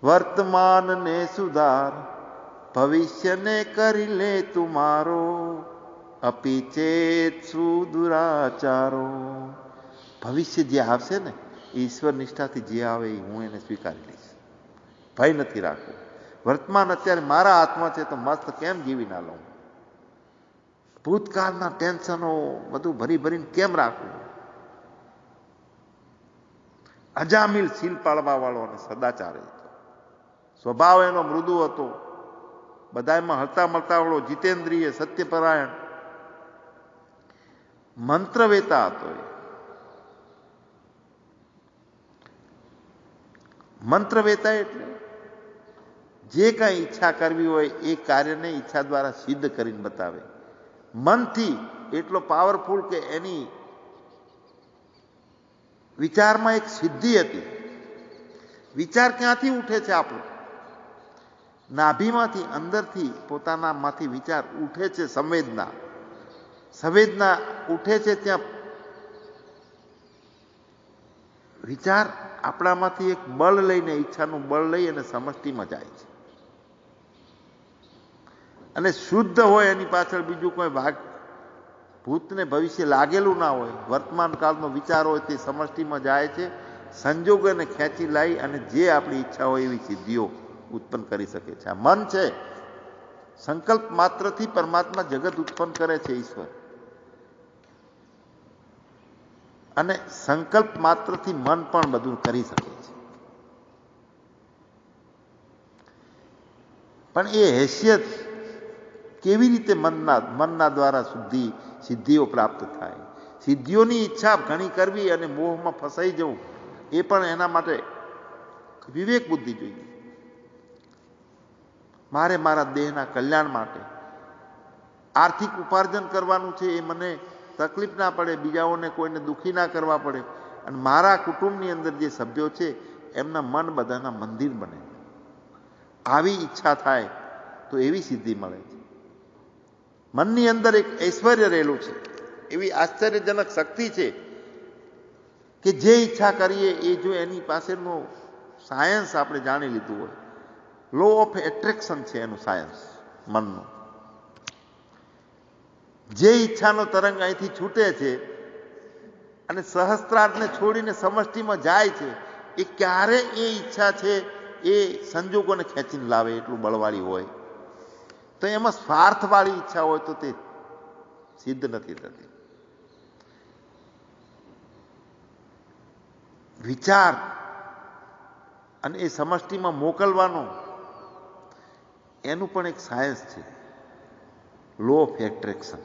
વર્તમાનને સુધાર, ભવિષ્યને કરી લે તુમારો, અપી ચેત સુદુરાચારો. ભવિષ્ય જે આવશે ને, ઈશ્વર નિષ્ઠાથી જે આવે એ હું એને સ્વીકારી લઈશ, ભય નથી રાખવું. વર્તમાન અત્યારે મારા હાથમાં છે તો મસ્ત કેમ જીવી ના લઉં? ભૂતકાળના ટેન્શનો બધું ભરી ભરીને કેમ રાખવું? અજામિલ શીલ પાળવા વાળો અને સદાચારી હતો. સ્વભાવ એનો મૃદુ હતો, બધામાં હળતા મળતા વાળો, જીતેન્દ્રિય, સત્યપરાયણ, મંત્રવેતા હતો. મંત્રવેતા એટલે જે કાંઈ ઈચ્છા કરવી હોય એ કાર્યને ઈચ્છા દ્વારા સિદ્ધ કરીને બતાવે. મનથી એટલો પાવરફુલ કે એની વિચારમાં એક સિદ્ધિ હતી. વિચાર ક્યાંથી ઉઠે છે? આપણો નાભીમાંથી, અંદરથી, પોતાનામાંથી વિચાર ઉઠે છે. સંવેદના, સંવેદના ઉઠે છે ત્યાં વિચાર આપણામાંથી એક બળ લઈને, ઈચ્છાનું બળ લઈ અને સમષ્ટિમાં જાય છે. અને શુદ્ધ હોય એની પાછળ બીજું કોઈ ભાગ ભૂતને ભવિષ્ય લાગેલું ના હોય, વર્તમાન કાળનો વિચાર હોય તે સમષ્ટિમાં જાય છે, સંજોગોને ખેંચી લાવી અને જે આપણી ઈચ્છા હોય એવી સિદ્ધિઓ ઉત્પન્ન કરી શકે છે. આ મન છે, સંકલ્પ માત્રથી પરમાત્મા જગત ઉત્પન્ન કરે છે ઈશ્વર, અને સંકલ્પ માત્રથી મન પણ બધું કરી શકે છે. પણ એ હેસિયત કેવી રીતે મનના દ્વારા સિદ્ધિઓ પ્રાપ્ત થાય? સિદ્ધિઓની ઈચ્છા ઘણી કરવી અને મોહમાં ફસાઈ જવું, એ પણ એના માટે વિવેક બુદ્ધિ જોઈએ. મારે મારા દેહના કલ્યાણ માટે આર્થિક ઉપાર્જન કરવાનું છે, એ મને તકલીફ ના પડે, બીજાઓને કોઈને દુઃખી ના કરવા પડે, અને મારા કુટુંબની અંદર જે સભ્યો છે એમના મન બધાના મંદિર બને, આવી ઈચ્છા થાય તો એવી સિદ્ધિ મળે છે. મનની અંદર એક ઐશ્વર્ય રહેલું છે, એવી આશ્ચર્યજનક શક્તિ છે કે જે ઈચ્છા કરીએ એ જો એની પાસેનું સાયન્સ આપણે જાણી લીધું હોય, લો ઓફ એટ્રેક્શન છે એનું સાયન્સ મનનું. જે ઈચ્છાનો તરંગ અહીંથી છૂટે છે અને સહસ્ત્રાર્થને છોડીને સમષ્ટિમાં જાય છે, એ ક્યારે એ ઈચ્છા છે એ સંજોગોને ખેંચીને લાવે એટલું બળવાળી હોય. તો એમાં સ્વાર્થવાળી ઈચ્છા હોય તો તે સિદ્ધ નથી થતી. વિચાર અને એ સમષ્ટિમાં મોકલવાનો એનું પણ એક સાયન્સ છે, લો ઓફ એટ્રેક્શન.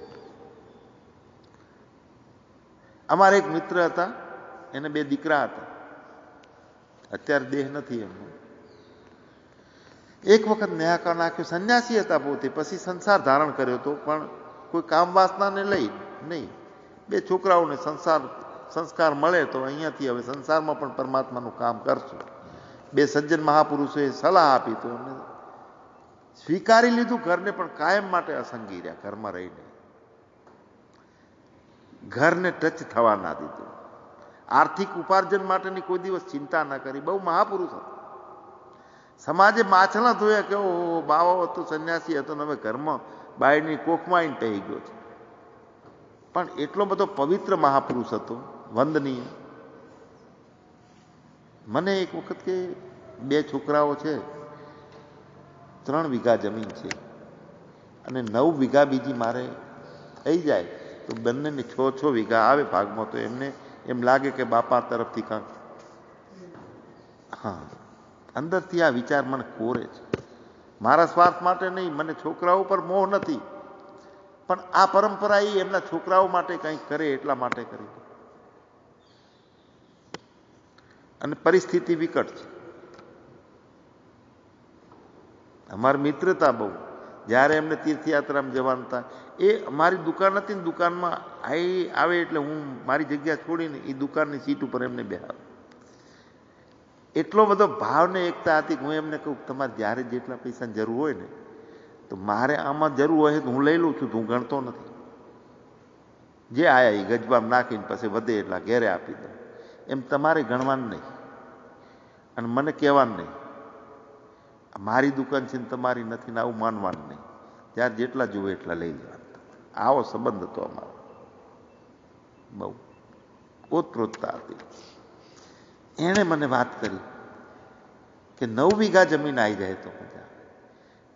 અમારા એક મિત્ર હતા, એને 2 દીકરા હતા, અત્યારે દેહ નથી એમનો. એક વખત ન્યાકા નાખ્યો, સંન્યાસી હતા પોતે, પછી સંસાર ધારણ કર્યો હતો, પણ કોઈ કામ વાસનાને લઈ નહીં. 2 છોકરાઓને સંસ્કાર મળે તો અહીંયાથી હવે સંસારમાં પણ પરમાત્માનું કામ કરશું. 2 સજ્જન મહાપુરુષોએ સલાહ આપી તો એમને સ્વીકારી લીધું. ઘરને પણ કાયમ માટે અસંગી રહ્યા, ઘરમાં રહીને ઘરને ટચ થવા ના દીધું. આર્થિક ઉપાર્જન માટેની કોઈ દિવસ ચિંતા ના કરી. બહુ મહાપુરુષ હતા. સમાજે માછલા ધોયા કે ઓ બાવો હતો, સંન્યાસી હતો, ને હવે ઘરમાં બાયની કોખમાં આવીને ટહી ગયો છે. પણ એટલો બધો પવિત્ર મહાપુરુષ હતો, વંદનીય. મને એક વખત કે 2 છોકરાઓ છે, 3 વીઘા જમીન છે, અને 9 વીઘા બીજી મારે થઈ જાય તો બંનેને 6 વીઘા આવે ભાગમાં, તો એમને એમ લાગે કે બાપા તરફથી કાંક. હા, અંદરથી આ વિચાર મને કોરે છે. મારા સ્વાર્થ માટે નહીં, મને છોકરાઓ પર મોહ નથી, પણ આ પરંપરા એ એમના છોકરાઓ માટે કંઈક કરે એટલા માટે કરી. અને પરિસ્થિતિ વિકટ છે. અમારી મિત્રતા બહુ. જ્યારે એમને તીર્થયાત્રામાં જવાનું થાય, એ મારી દુકાન હતી ને, દુકાનમાં આવે એટલે હું મારી જગ્યા છોડીને એ દુકાનની સીટ ઉપર એમને બેહાડું. એટલો બધો ભાવને એકતા હતી કે હું એમને કહું, તમારે જ્યારે જેટલા પૈસાની જરૂર હોય ને, તો મારે આમાં જરૂર હોય તો હું લઈ લઉં છું, હું ગણતો નથી. જે આયા એ ગજબામ નાખીને પછી વધે એટલા ઘેરે આપી દઉં. એમ તમારે ગણવાનું નહીં અને મને કહેવાનું નહીં, મારી દુકાન છે ને તમારી નથી ને આવું માનવાનું નહીં. ત્યારે જેટલા જુએ એટલા લઈ લેવાના. આવો સંબંધ હતો અમારો. બહુ ઓતપ્રોતતા હતી. એણે મને વાત કરી કે 9 વીઘા જમીન આવી જાય તો મજા.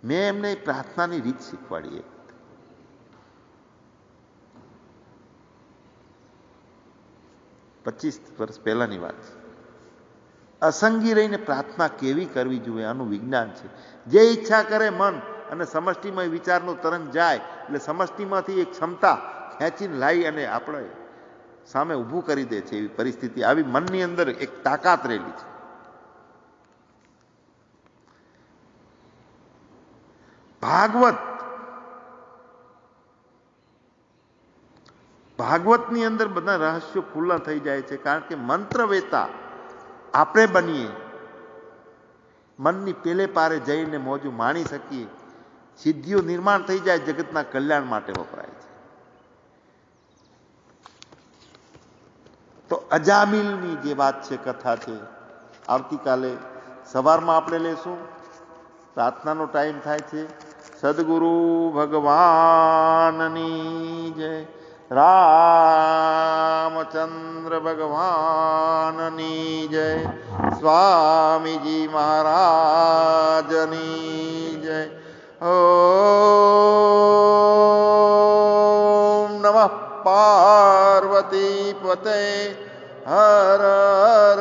મેં એમને પ્રાર્થનાની રીત શીખવાડી. 25 વર્ષ પહેલાની વાત છે. અસંગી રહીને પ્રાર્થના કેવી કરવી જોઈએ આનું વિજ્ઞાન છે. જે ઈચ્છા કરે મન અને સમષ્ટિમાં વિચારનો તરંગ જાય એટલે સમષ્ટિમાંથી એક ક્ષમતા ખેંચીને લાવી અને આપણે સામે ઊભું કરી દે છે. એવી પરિસ્થિતિ, આવી મનની અંદર એક તાકાત રહેલી છે. ભાગવતની અંદર બધા રહસ્યો ખુલ્લા થઈ જાય છે, કારણ કે મંત્રવેતા આપણે બનીએ, મનની પેલે પારે જઈને મોજું માણી શકીએ, સિદ્ધિઓ નિર્માણ થઈ જાય, જગતના કલ્યાણ માટે વપરાય છે. તો અજામિલની જે વાત છે, કથા છે, આવતીકાલે સવારમાં આપણે લેશું. પ્રાર્થનાનો ટાઈમ થાય છે. સદગુરુ ભગવાનની જય. રામચંદ્ર ભગવાનની જય, સ્વામીજી મહારાજની જય. ઓમ નમઃ પાર્વતી પતે હર હર